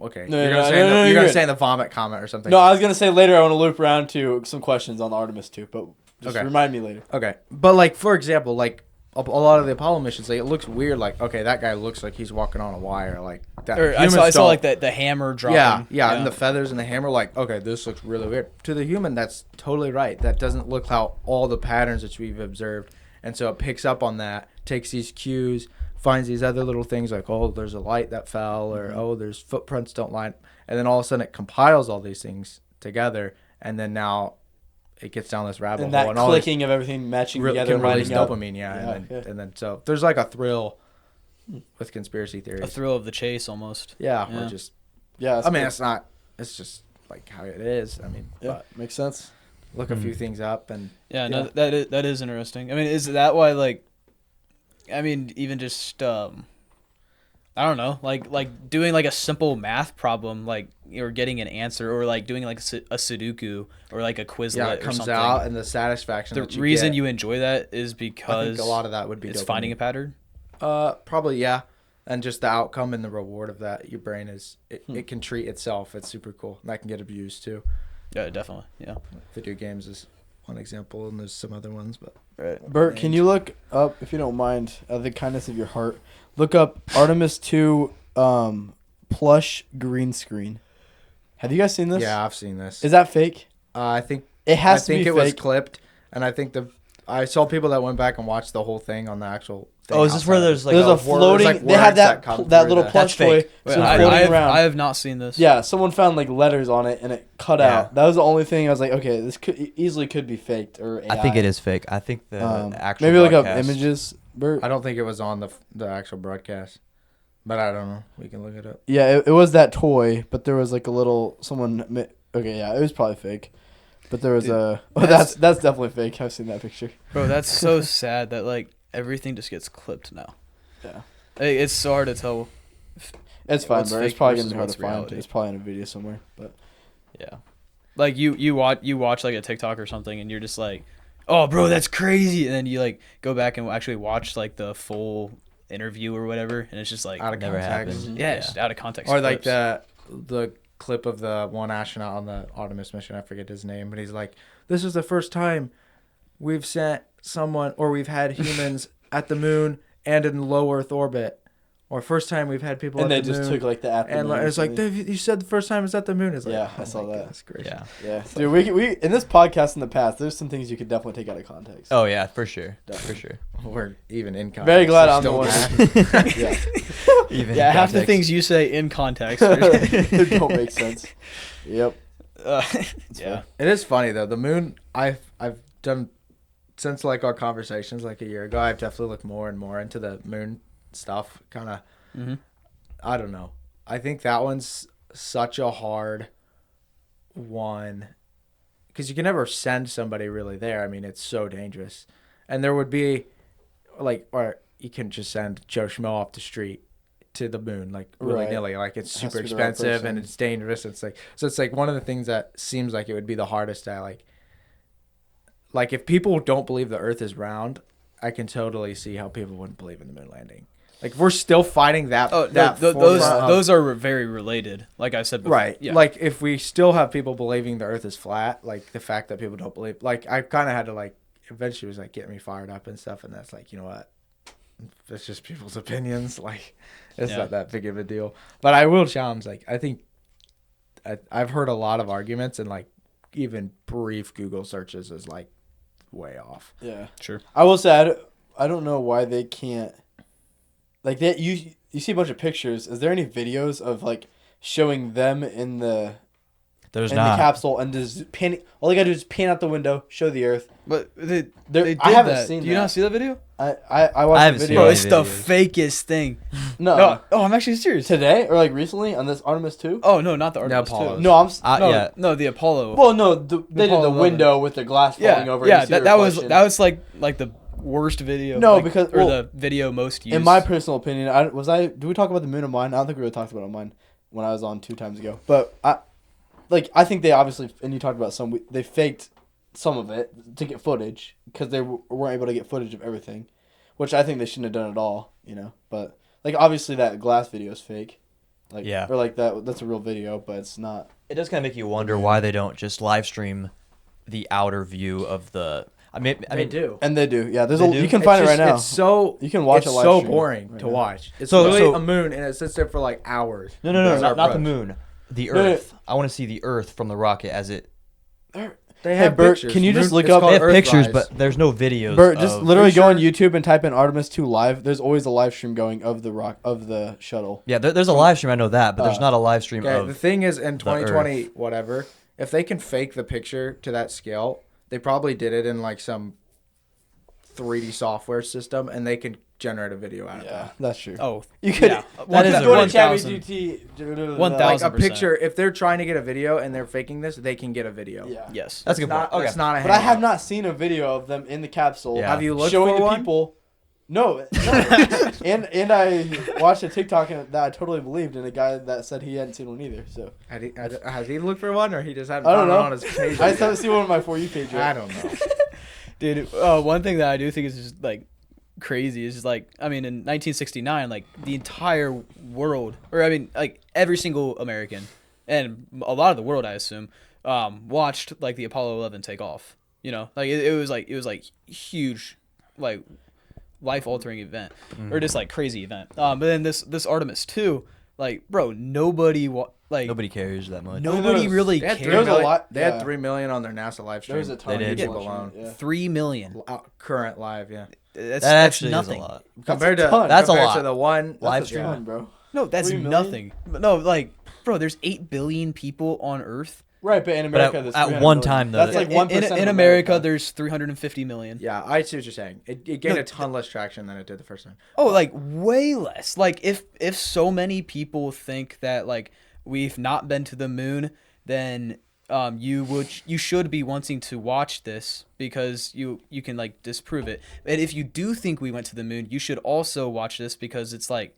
[SPEAKER 4] Okay,
[SPEAKER 2] No,
[SPEAKER 4] you're
[SPEAKER 2] no,
[SPEAKER 4] gonna say
[SPEAKER 2] no, no,
[SPEAKER 4] you're
[SPEAKER 2] you're
[SPEAKER 4] gonna
[SPEAKER 2] good.
[SPEAKER 4] say the vomit comment or something.
[SPEAKER 2] No, I was gonna say later I want to loop around to some questions on the Artemis too, but just
[SPEAKER 4] Okay.
[SPEAKER 2] remind me later.
[SPEAKER 4] Okay, but like for example, like a lot of the Apollo missions, like it looks weird. Like okay, that guy looks like he's walking on a wire. Like that.
[SPEAKER 3] Or I
[SPEAKER 4] Humans
[SPEAKER 3] saw
[SPEAKER 4] don't.
[SPEAKER 3] like the hammer dropping.
[SPEAKER 4] Yeah, and the feathers and the hammer, like, okay, this looks really weird. To the human, that's totally right. That doesn't look how all the patterns that we've observed. And so it picks up on that, takes these cues, finds these other little things like, oh, there's a light that fell, or oh, there's footprints don't line, and then all of a sudden it compiles all these things together, and then now it gets down this rabbit
[SPEAKER 2] And
[SPEAKER 4] hole,
[SPEAKER 2] that
[SPEAKER 4] and all
[SPEAKER 2] clicking of everything matching together,
[SPEAKER 4] can release
[SPEAKER 2] lining up.
[SPEAKER 4] dopamine,
[SPEAKER 2] Yeah,
[SPEAKER 4] and then so there's like a thrill with conspiracy theories.
[SPEAKER 3] A thrill of the chase, almost.
[SPEAKER 4] Yeah,
[SPEAKER 3] Yeah.
[SPEAKER 4] or just
[SPEAKER 2] Yeah,
[SPEAKER 4] I mean, it's just like how it is. I mean,
[SPEAKER 2] yeah, makes sense.
[SPEAKER 4] look a few things up and
[SPEAKER 3] Yeah, no,
[SPEAKER 2] Yeah.
[SPEAKER 3] that is interesting. I mean, is that why like, I mean, even just I don't know, like doing like a simple math problem, like or getting an answer, or like doing like a Sudoku or like a Quizlet
[SPEAKER 4] yeah, it
[SPEAKER 3] or
[SPEAKER 4] comes
[SPEAKER 3] something.
[SPEAKER 4] out and the satisfaction.
[SPEAKER 3] The
[SPEAKER 4] that you
[SPEAKER 3] reason
[SPEAKER 4] get,
[SPEAKER 3] you enjoy that is
[SPEAKER 4] I
[SPEAKER 3] because
[SPEAKER 4] think a lot of that would be
[SPEAKER 3] it's
[SPEAKER 4] dopamine.
[SPEAKER 3] finding a pattern.
[SPEAKER 4] Probably yeah, and just the outcome and the reward of that. Your brain is it can treat itself. It's super cool. And that can get abused too.
[SPEAKER 3] Yeah, definitely. Yeah.
[SPEAKER 4] Video games is one example, and there's some other ones, but
[SPEAKER 3] Right.
[SPEAKER 2] Bert, can you look up, if you don't mind, the kindness of your heart, look up Artemis 2 plush green screen. Have you guys seen this?
[SPEAKER 4] yeah, I've seen this.
[SPEAKER 2] Is that fake?
[SPEAKER 4] I think
[SPEAKER 2] It has to
[SPEAKER 4] I think
[SPEAKER 2] be
[SPEAKER 4] it was
[SPEAKER 2] fake.
[SPEAKER 4] clipped, and I think I saw people that went back and watched the whole thing on the actual thing.
[SPEAKER 1] Oh, is this where
[SPEAKER 4] outside.
[SPEAKER 1] there's like
[SPEAKER 2] There's a
[SPEAKER 1] word-
[SPEAKER 2] floating.
[SPEAKER 4] like
[SPEAKER 2] they had
[SPEAKER 4] words that
[SPEAKER 2] that
[SPEAKER 4] come
[SPEAKER 2] that
[SPEAKER 4] through
[SPEAKER 2] little
[SPEAKER 4] that.
[SPEAKER 2] plush
[SPEAKER 1] That's
[SPEAKER 2] toy.
[SPEAKER 1] fake.
[SPEAKER 2] So
[SPEAKER 3] Wait,
[SPEAKER 2] it was floating around.
[SPEAKER 3] I have not seen this.
[SPEAKER 2] Yeah, someone found like letters on it and it cut
[SPEAKER 4] Yeah.
[SPEAKER 2] out. That was the only thing I was like, okay, this easily could be faked or AI.
[SPEAKER 1] I think it is fake. I think the actual
[SPEAKER 2] maybe look up
[SPEAKER 1] broadcast-
[SPEAKER 2] images, Bert.
[SPEAKER 4] I don't think it was on the actual broadcast, but I don't know. We can look it up.
[SPEAKER 2] Yeah, it was that toy, but there was like a little someone. Okay, yeah, it was probably fake, but there was
[SPEAKER 3] Dude,
[SPEAKER 2] a. Oh, that's definitely fake. I've seen that picture.
[SPEAKER 3] Bro, that's so sad that like everything just gets clipped now.
[SPEAKER 2] Yeah,
[SPEAKER 3] It's so hard to tell.
[SPEAKER 2] it's fine,
[SPEAKER 3] What's
[SPEAKER 2] Bert. It's
[SPEAKER 3] fake
[SPEAKER 2] probably
[SPEAKER 3] versus
[SPEAKER 2] gonna be hard to
[SPEAKER 3] what's
[SPEAKER 2] find.
[SPEAKER 3] reality?
[SPEAKER 2] It's probably in a video somewhere, but
[SPEAKER 3] Yeah. Like you watch like a TikTok or something and you're just like, "Oh, bro, that's crazy." And then you like go back and actually watch like the full interview or whatever and it's just like
[SPEAKER 4] Out of
[SPEAKER 1] never
[SPEAKER 4] context.
[SPEAKER 1] happened.
[SPEAKER 3] yeah, it's just out of context.
[SPEAKER 4] Or like
[SPEAKER 3] clips.
[SPEAKER 4] the clip of the one astronaut on the Artemis mission. I forget his name, but he's like, "This is the first time we've sent someone, or we've had humans at the moon and in low Earth orbit, or first time we've had people
[SPEAKER 2] and
[SPEAKER 4] at
[SPEAKER 2] they
[SPEAKER 4] the
[SPEAKER 2] just
[SPEAKER 4] moon."
[SPEAKER 2] took like the at the
[SPEAKER 4] And
[SPEAKER 2] moon or
[SPEAKER 4] it's like,
[SPEAKER 2] something.
[SPEAKER 4] you said the first time it's at the moon. It's like,
[SPEAKER 2] Yeah,
[SPEAKER 4] oh
[SPEAKER 2] I saw
[SPEAKER 4] my
[SPEAKER 2] that.
[SPEAKER 4] goodness gracious.
[SPEAKER 1] Yeah.
[SPEAKER 2] Yeah, dude, we in this podcast in the past, there's some things you could definitely take out of context.
[SPEAKER 1] Oh yeah, for sure.
[SPEAKER 2] Definitely.
[SPEAKER 1] For sure.
[SPEAKER 4] We're even in context.
[SPEAKER 2] Very glad
[SPEAKER 4] They're
[SPEAKER 2] I'm the
[SPEAKER 4] still
[SPEAKER 2] one.
[SPEAKER 4] bad.
[SPEAKER 2] Yeah,
[SPEAKER 1] Even
[SPEAKER 3] yeah, half the
[SPEAKER 1] context.
[SPEAKER 3] things you say in context.
[SPEAKER 2] it don't make sense. Yep.
[SPEAKER 3] Yeah.
[SPEAKER 4] It is funny though. The moon, I've done since like our conversations like a year ago. I've definitely looked more and more into the moon stuff. Kind of,
[SPEAKER 3] Mhm.
[SPEAKER 4] I don't know. I think that one's such a hard one because you can never send somebody really there. I mean, it's so dangerous, and there would be like, or you can just send Joe Schmo off the street to the moon, like willy
[SPEAKER 2] Right.
[SPEAKER 4] nilly. Like it's
[SPEAKER 2] It has
[SPEAKER 4] super
[SPEAKER 2] to be the right
[SPEAKER 4] expensive and
[SPEAKER 2] person.
[SPEAKER 4] it's dangerous. It's like so. It's like one of the things that seems like it would be the hardest to like if people don't believe the Earth is round, I can totally see how people wouldn't believe in the moon landing. Like if we're still fighting that.
[SPEAKER 3] Oh,
[SPEAKER 4] that
[SPEAKER 3] no,
[SPEAKER 4] forefront
[SPEAKER 3] those
[SPEAKER 4] of-
[SPEAKER 3] those are very related. Like I said before.
[SPEAKER 4] right.
[SPEAKER 3] Yeah.
[SPEAKER 4] Like if we still have people believing the Earth is flat, like the fact that people don't believe, like I kind of had to like eventually was like getting me fired up and stuff, and that's like, you know what, it's just people's opinions. Like it's
[SPEAKER 3] Yeah.
[SPEAKER 4] not that big of a deal. But I will challenge. Like I think I've heard a lot of arguments, and like even brief Google searches is like way off.
[SPEAKER 2] Yeah.
[SPEAKER 3] Sure.
[SPEAKER 2] I will say I don't know why they can't like that. You see a bunch of pictures. Is there any videos of like showing them in the
[SPEAKER 1] There's
[SPEAKER 2] the
[SPEAKER 1] not.
[SPEAKER 2] capsule and just pan? All you gotta do is pan out the window, show the Earth.
[SPEAKER 3] But they
[SPEAKER 2] There,
[SPEAKER 3] did
[SPEAKER 2] I haven't
[SPEAKER 3] that.
[SPEAKER 2] seen
[SPEAKER 3] Do you
[SPEAKER 2] that.
[SPEAKER 3] not see that video?
[SPEAKER 2] I watched
[SPEAKER 1] I haven't
[SPEAKER 2] the
[SPEAKER 1] seen
[SPEAKER 2] video.
[SPEAKER 3] Bro,
[SPEAKER 1] any
[SPEAKER 3] it's the
[SPEAKER 1] videos.
[SPEAKER 3] fakest thing.
[SPEAKER 2] No,
[SPEAKER 3] No, oh, I'm actually serious.
[SPEAKER 2] today or like recently on this Artemis 2.
[SPEAKER 3] Oh no, not the Artemis
[SPEAKER 4] Apollo.
[SPEAKER 3] II.
[SPEAKER 2] No, I'm.
[SPEAKER 3] No,
[SPEAKER 1] yeah.
[SPEAKER 3] no, the Apollo.
[SPEAKER 2] Well, no, they did
[SPEAKER 3] Apollo
[SPEAKER 2] the
[SPEAKER 3] 11.
[SPEAKER 2] window with the glass falling
[SPEAKER 3] yeah,
[SPEAKER 2] over.
[SPEAKER 3] yeah.
[SPEAKER 2] and you see
[SPEAKER 3] That was
[SPEAKER 2] reflection.
[SPEAKER 3] like the worst video.
[SPEAKER 2] No,
[SPEAKER 3] like,
[SPEAKER 2] because-
[SPEAKER 3] or
[SPEAKER 2] well,
[SPEAKER 3] the video most used.
[SPEAKER 2] In my personal opinion, did we talk about the moon of mine? I don't think we really talked about it on mine when I was on 2 times ago. But I think they obviously, and you talked about they faked some of it to get footage because they weren't able to get footage of everything, which I think they shouldn't have done at all, you know. But like obviously that glass video is fake, like
[SPEAKER 1] Yeah.
[SPEAKER 2] or like that's a real video, but it's not.
[SPEAKER 1] It does kind of make you wonder why they don't just live stream the outer view of the. I mean,
[SPEAKER 4] do.
[SPEAKER 2] And they do, yeah.
[SPEAKER 1] They do?
[SPEAKER 2] You can find it right now.
[SPEAKER 4] It's so
[SPEAKER 2] You can watch
[SPEAKER 4] it's
[SPEAKER 2] a live
[SPEAKER 4] so
[SPEAKER 2] stream
[SPEAKER 4] boring
[SPEAKER 2] right
[SPEAKER 4] to
[SPEAKER 2] now.
[SPEAKER 4] watch. It's
[SPEAKER 1] So-
[SPEAKER 4] literally
[SPEAKER 1] so-
[SPEAKER 4] a moon and it sits there for like hours.
[SPEAKER 1] No,
[SPEAKER 4] That's our
[SPEAKER 1] not the
[SPEAKER 4] approach.
[SPEAKER 1] moon. The
[SPEAKER 2] No, no.
[SPEAKER 1] Earth. I want to see the Earth from the rocket as it.
[SPEAKER 4] They
[SPEAKER 2] Hey,
[SPEAKER 4] have
[SPEAKER 2] Bert,
[SPEAKER 4] pictures.
[SPEAKER 2] can you just look
[SPEAKER 4] it's
[SPEAKER 2] up-
[SPEAKER 4] called
[SPEAKER 1] They have pictures,
[SPEAKER 4] Earthrise.
[SPEAKER 1] but there's no videos.
[SPEAKER 2] Bert, just
[SPEAKER 1] of-
[SPEAKER 2] literally
[SPEAKER 4] Pretty
[SPEAKER 2] go on
[SPEAKER 4] sure-
[SPEAKER 2] YouTube and type in Artemis 2 live. There's always a live stream going of the shuttle.
[SPEAKER 1] Yeah, there's a live stream. I know that, but there's not a live stream
[SPEAKER 4] Okay, the
[SPEAKER 1] of.
[SPEAKER 4] thing is, in
[SPEAKER 1] the
[SPEAKER 4] 2020, whatever, if they can fake the picture to that scale, they probably did it in like some 3D software system, and they can generate a video out of
[SPEAKER 2] Yeah,
[SPEAKER 4] that.
[SPEAKER 2] that's true.
[SPEAKER 3] Oh,
[SPEAKER 2] You could.
[SPEAKER 3] yeah.
[SPEAKER 1] That is
[SPEAKER 2] just
[SPEAKER 1] a
[SPEAKER 2] go to
[SPEAKER 3] 1,000.
[SPEAKER 2] ChatGPT.
[SPEAKER 3] 1,000.
[SPEAKER 4] Like a
[SPEAKER 3] 1,000%.
[SPEAKER 4] picture, if they're trying to get a video and they're faking this, they can get a video.
[SPEAKER 2] Yeah.
[SPEAKER 3] Yes.
[SPEAKER 1] That's a good
[SPEAKER 4] Not,
[SPEAKER 1] point. Okay.
[SPEAKER 4] That's not a
[SPEAKER 2] But I have
[SPEAKER 4] hangout.
[SPEAKER 2] not seen a video of them in the capsule.
[SPEAKER 1] Yeah.
[SPEAKER 4] Have you looked
[SPEAKER 2] showing
[SPEAKER 4] for
[SPEAKER 2] the
[SPEAKER 4] one?
[SPEAKER 2] people. No, and I watched a TikTok that I totally believed, and a guy that said he hadn't seen one either. So
[SPEAKER 4] Has he looked for one, or he just hadn't
[SPEAKER 2] I don't
[SPEAKER 4] found it
[SPEAKER 2] know.
[SPEAKER 4] on his page?
[SPEAKER 2] I just haven't seen one on my For You page yet.
[SPEAKER 4] I don't know.
[SPEAKER 3] Dude, one thing that I do think is just like crazy is just like, I mean, in 1969, like the entire world, or I mean, like every single American and a lot of the world, I assume, watched like the Apollo 11 take off. You know, like it was like huge, like life altering event or just like crazy event. But then this Artemis 2, like bro, nobody
[SPEAKER 1] cares that much.
[SPEAKER 3] nobody really
[SPEAKER 4] They had
[SPEAKER 3] cared.
[SPEAKER 2] There was a lot-
[SPEAKER 4] They
[SPEAKER 2] yeah.
[SPEAKER 4] had 3 million on their NASA live stream.
[SPEAKER 2] There was a ton
[SPEAKER 1] They
[SPEAKER 2] of
[SPEAKER 1] did.
[SPEAKER 2] people
[SPEAKER 4] YouTube
[SPEAKER 2] watching
[SPEAKER 4] alone.
[SPEAKER 2] it, yeah.
[SPEAKER 3] 3 million.
[SPEAKER 4] Current live, yeah.
[SPEAKER 3] That's
[SPEAKER 1] That actually
[SPEAKER 3] nothing.
[SPEAKER 1] is a lot.
[SPEAKER 4] Compared
[SPEAKER 2] a
[SPEAKER 4] to
[SPEAKER 2] ton.
[SPEAKER 1] That's a
[SPEAKER 4] compared
[SPEAKER 1] lot.
[SPEAKER 4] to the one
[SPEAKER 1] Live
[SPEAKER 2] That's a
[SPEAKER 1] stream?
[SPEAKER 2] ton, bro.
[SPEAKER 3] No, that's
[SPEAKER 2] 3 million?
[SPEAKER 3] nothing. No, like, bro, there's 8 billion people on Earth.
[SPEAKER 2] Right, but in
[SPEAKER 1] But
[SPEAKER 2] America,
[SPEAKER 1] at
[SPEAKER 2] there's
[SPEAKER 1] one
[SPEAKER 2] 300 million.
[SPEAKER 1] time, though,
[SPEAKER 2] that's
[SPEAKER 1] Yeah,
[SPEAKER 2] like
[SPEAKER 3] In-
[SPEAKER 2] 1%
[SPEAKER 3] in
[SPEAKER 2] of
[SPEAKER 3] America, there's 350 million.
[SPEAKER 4] Yeah, I see what you're saying. It gained
[SPEAKER 3] No,
[SPEAKER 4] a ton less traction than it did the first time.
[SPEAKER 3] Oh, like way less. Like if so many people think that like we've not been to the moon, then you should be wanting to watch this because you can like disprove it. And if you do think we went to the moon, you should also watch this because it's like,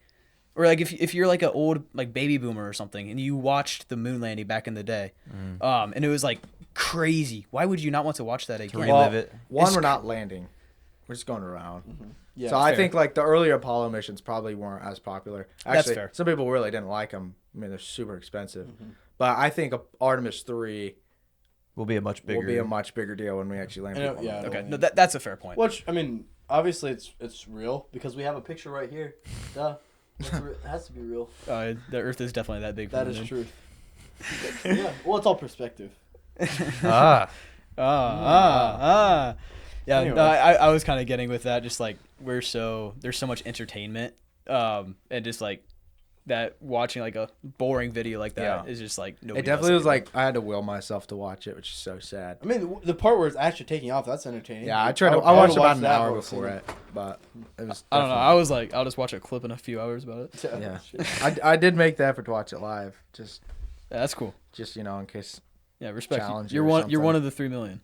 [SPEAKER 3] or like if you're like an old like baby boomer or something and you watched the moon landing back in the day, and it was like crazy. Why would you not want to watch that again?
[SPEAKER 1] relive it.
[SPEAKER 4] One,
[SPEAKER 3] It's
[SPEAKER 4] we're not landing. We're just going around.
[SPEAKER 2] Yeah,
[SPEAKER 4] So I
[SPEAKER 3] fair.
[SPEAKER 4] think like the earlier Apollo missions probably weren't as popular.
[SPEAKER 3] That's
[SPEAKER 4] Actually,
[SPEAKER 3] fair.
[SPEAKER 4] some people really didn't like them. I mean, they're super expensive. But I think Artemis 3
[SPEAKER 1] Will be a much bigger.
[SPEAKER 4] will be a much bigger deal when we actually land.
[SPEAKER 2] And
[SPEAKER 4] people on
[SPEAKER 2] yeah,
[SPEAKER 4] the
[SPEAKER 3] Okay,
[SPEAKER 4] moon.
[SPEAKER 3] no, that's a fair point.
[SPEAKER 2] Which I mean, obviously it's real because we have a picture right here. Duh. It has to be real.
[SPEAKER 3] The Earth is definitely that big. For
[SPEAKER 2] That
[SPEAKER 3] the
[SPEAKER 2] is
[SPEAKER 3] moon.
[SPEAKER 2] truth. Yeah. Well, it's all perspective.
[SPEAKER 1] Ah.
[SPEAKER 3] Yeah,
[SPEAKER 2] Anyway.
[SPEAKER 3] no, I was kind of getting with that. Just like there's so much entertainment, and just like that watching like a boring video like that is
[SPEAKER 4] Yeah.
[SPEAKER 3] just like nobody.
[SPEAKER 4] It definitely
[SPEAKER 3] does
[SPEAKER 4] was like I had to will myself to watch it, which is so sad.
[SPEAKER 2] I mean, the part where it's actually taking off, that's entertaining.
[SPEAKER 4] Yeah, I tried. I
[SPEAKER 2] wanna
[SPEAKER 4] watched about
[SPEAKER 2] watch
[SPEAKER 4] an
[SPEAKER 2] that
[SPEAKER 4] hour
[SPEAKER 2] whole
[SPEAKER 4] before
[SPEAKER 2] scene.
[SPEAKER 4] it, but it was.
[SPEAKER 3] I don't know.
[SPEAKER 4] definitely-
[SPEAKER 3] I was like, I'll just watch a clip in a few hours about it.
[SPEAKER 4] Yeah,
[SPEAKER 2] Shit.
[SPEAKER 4] I did make the effort to watch it live, just
[SPEAKER 3] Yeah, that's cool.
[SPEAKER 4] in case
[SPEAKER 3] Yeah, respect.
[SPEAKER 4] Challenge
[SPEAKER 3] You're
[SPEAKER 4] or
[SPEAKER 3] one. You're
[SPEAKER 4] something.
[SPEAKER 3] one of the 3 million.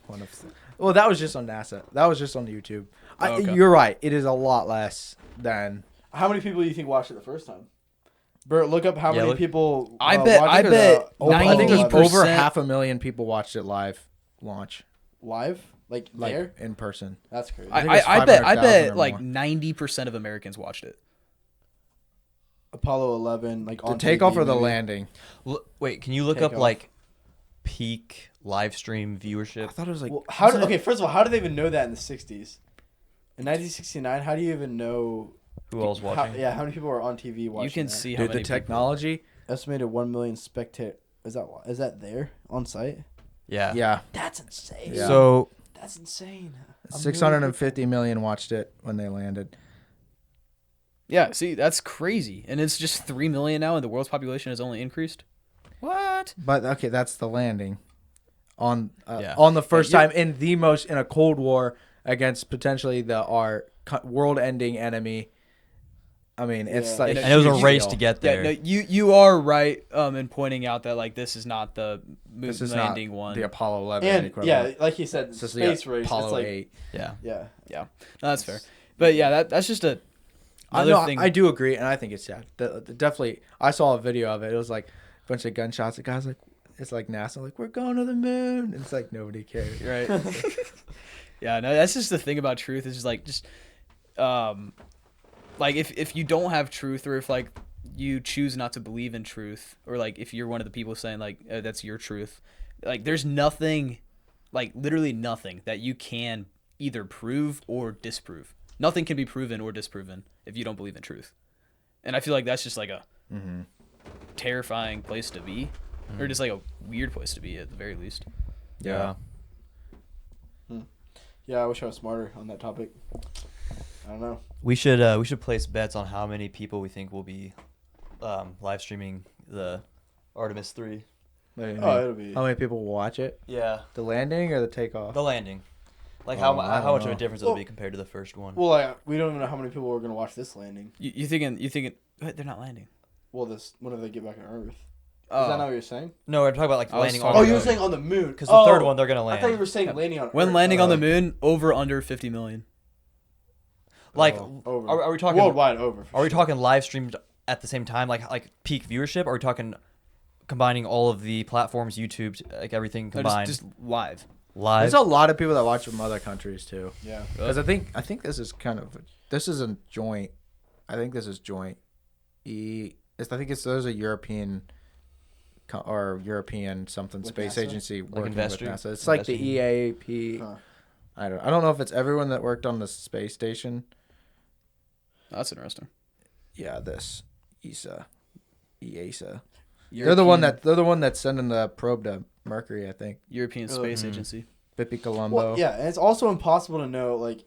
[SPEAKER 4] one of. Well, that was just on NASA. That was just on YouTube.
[SPEAKER 3] Oh, okay.
[SPEAKER 4] You're right. It is a lot less than.
[SPEAKER 2] How many people do you think watched it the first time? Bert, look up how
[SPEAKER 1] Yeah,
[SPEAKER 2] many
[SPEAKER 1] look-
[SPEAKER 2] people.
[SPEAKER 3] I
[SPEAKER 2] watched
[SPEAKER 3] bet
[SPEAKER 2] the
[SPEAKER 4] I think it was
[SPEAKER 3] 90%
[SPEAKER 4] over 500,000 people watched it live launch,
[SPEAKER 2] live, like there.
[SPEAKER 4] in person.
[SPEAKER 2] That's crazy.
[SPEAKER 4] I think it's
[SPEAKER 3] I bet
[SPEAKER 4] 500,000 or
[SPEAKER 3] like
[SPEAKER 4] more.
[SPEAKER 3] 90% of Americans watched it.
[SPEAKER 2] Apollo 11, like
[SPEAKER 4] The
[SPEAKER 2] on
[SPEAKER 4] takeoff
[SPEAKER 2] TV,
[SPEAKER 4] or the
[SPEAKER 2] maybe.
[SPEAKER 4] landing?
[SPEAKER 1] Wait, can you look
[SPEAKER 2] Take
[SPEAKER 1] up
[SPEAKER 2] off.
[SPEAKER 1] like peak live stream
[SPEAKER 4] I
[SPEAKER 1] viewership?
[SPEAKER 4] thought it was like.
[SPEAKER 2] Well, okay, first of all, how do they even know that in the 60s? In 1969, how do you even know?
[SPEAKER 1] Who else watching?
[SPEAKER 2] How many people are on TV watching?
[SPEAKER 3] You can
[SPEAKER 2] that?
[SPEAKER 3] see how
[SPEAKER 4] Dude, the
[SPEAKER 3] many people-
[SPEAKER 4] technology.
[SPEAKER 2] Estimated 1 million spectator. Is that there on site?
[SPEAKER 1] Yeah.
[SPEAKER 4] Yeah,
[SPEAKER 2] That's insane.
[SPEAKER 4] Yeah.
[SPEAKER 1] So
[SPEAKER 2] That's insane.
[SPEAKER 4] 650 million watched it when they landed.
[SPEAKER 3] Yeah, see, that's crazy, and it's just 3 million now, and the world's population has only increased. What?
[SPEAKER 4] But okay, that's the landing on
[SPEAKER 1] Yeah.
[SPEAKER 4] on the first
[SPEAKER 3] Yeah,
[SPEAKER 4] time in a Cold War against potentially our world-ending enemy. I mean, it's
[SPEAKER 2] Yeah.
[SPEAKER 4] like
[SPEAKER 1] and it was a
[SPEAKER 4] huge
[SPEAKER 1] race
[SPEAKER 4] deal.
[SPEAKER 1] to get
[SPEAKER 3] Yeah,
[SPEAKER 1] there.
[SPEAKER 3] no, you are right in pointing out that like this is not the moon
[SPEAKER 4] This is
[SPEAKER 3] landing
[SPEAKER 4] not
[SPEAKER 3] one.
[SPEAKER 4] the Apollo 11
[SPEAKER 2] And
[SPEAKER 4] equivalent.
[SPEAKER 2] yeah, like you said,
[SPEAKER 4] This is the
[SPEAKER 2] space race.
[SPEAKER 4] Apollo
[SPEAKER 2] It's like,
[SPEAKER 4] 8.
[SPEAKER 1] Yeah.
[SPEAKER 2] yeah.
[SPEAKER 3] No, that's fair. But yeah, that's just a
[SPEAKER 4] I
[SPEAKER 3] another
[SPEAKER 4] know,
[SPEAKER 3] thing.
[SPEAKER 4] I do agree, and I think it's sad. Definitely, I saw a video of it. It was like a bunch of gunshots. The guy's like, it's like NASA, like we're going to the moon. It's like nobody cares.
[SPEAKER 3] Right. Yeah, no, that's just the thing about truth is just like if you don't have truth or if like you choose not to believe in truth or like if you're one of the people saying like that's your truth, like there's nothing, like literally nothing that you can either prove or disprove. Nothing can be proven or disproven if you don't believe in truth. And I feel like that's just like a terrifying place to be or just like a weird place to be at the very least.
[SPEAKER 1] Yeah.
[SPEAKER 2] Yeah, I wish I was smarter on that topic. I don't know.
[SPEAKER 1] We should place bets on how many people we think will be live streaming the Artemis 3.
[SPEAKER 2] Oh, it'll be.
[SPEAKER 4] How many people will watch it?
[SPEAKER 1] Yeah.
[SPEAKER 4] The landing or the takeoff?
[SPEAKER 1] The landing. Like
[SPEAKER 4] Oh,
[SPEAKER 1] how
[SPEAKER 4] I don't
[SPEAKER 1] much of a
[SPEAKER 4] know.
[SPEAKER 1] difference it'll be compared to the first one.
[SPEAKER 2] Well, we don't even know how many people are going to watch this landing.
[SPEAKER 3] You thinking? What? They're not landing.
[SPEAKER 2] Well, whenever they get back on Earth.
[SPEAKER 3] Oh.
[SPEAKER 2] Is that not what you're saying?
[SPEAKER 1] No, we're talking about like
[SPEAKER 3] I was
[SPEAKER 1] landing
[SPEAKER 3] talking
[SPEAKER 1] on
[SPEAKER 2] Oh,
[SPEAKER 1] the
[SPEAKER 2] you were
[SPEAKER 1] moon.
[SPEAKER 2] saying on the moon.
[SPEAKER 1] Because the third one they're gonna land.
[SPEAKER 2] I thought you were saying landing on
[SPEAKER 3] When
[SPEAKER 2] Earth.
[SPEAKER 3] landing on the moon, over under 50 million.
[SPEAKER 1] Like,
[SPEAKER 2] Over.
[SPEAKER 1] are we talking
[SPEAKER 2] worldwide over?
[SPEAKER 1] Are we talking live streamed at the same time, like peak viewership? Or are we talking combining all of the platforms, YouTube, like everything
[SPEAKER 3] No,
[SPEAKER 1] combined,
[SPEAKER 3] just live.
[SPEAKER 1] live?
[SPEAKER 4] There's a lot of people that watch from other countries too.
[SPEAKER 2] Yeah.
[SPEAKER 4] Because I think this is kind of this is a joint. I think this is joint. There's a European or European something
[SPEAKER 2] With
[SPEAKER 4] space
[SPEAKER 2] NASA?
[SPEAKER 4] agency
[SPEAKER 1] Like
[SPEAKER 4] working
[SPEAKER 1] investor?
[SPEAKER 4] with NASA. It's like the
[SPEAKER 1] Investing?
[SPEAKER 4] EAP.
[SPEAKER 2] Huh.
[SPEAKER 4] I don't know if it's everyone that worked on the space station.
[SPEAKER 3] That's interesting.
[SPEAKER 4] Yeah, this EASA. They're the one that's sending the probe to Mercury, I think.
[SPEAKER 3] European Space
[SPEAKER 1] Mhm.
[SPEAKER 3] Agency.
[SPEAKER 4] Pippi Colombo.
[SPEAKER 2] Well, yeah, and it's also impossible to know like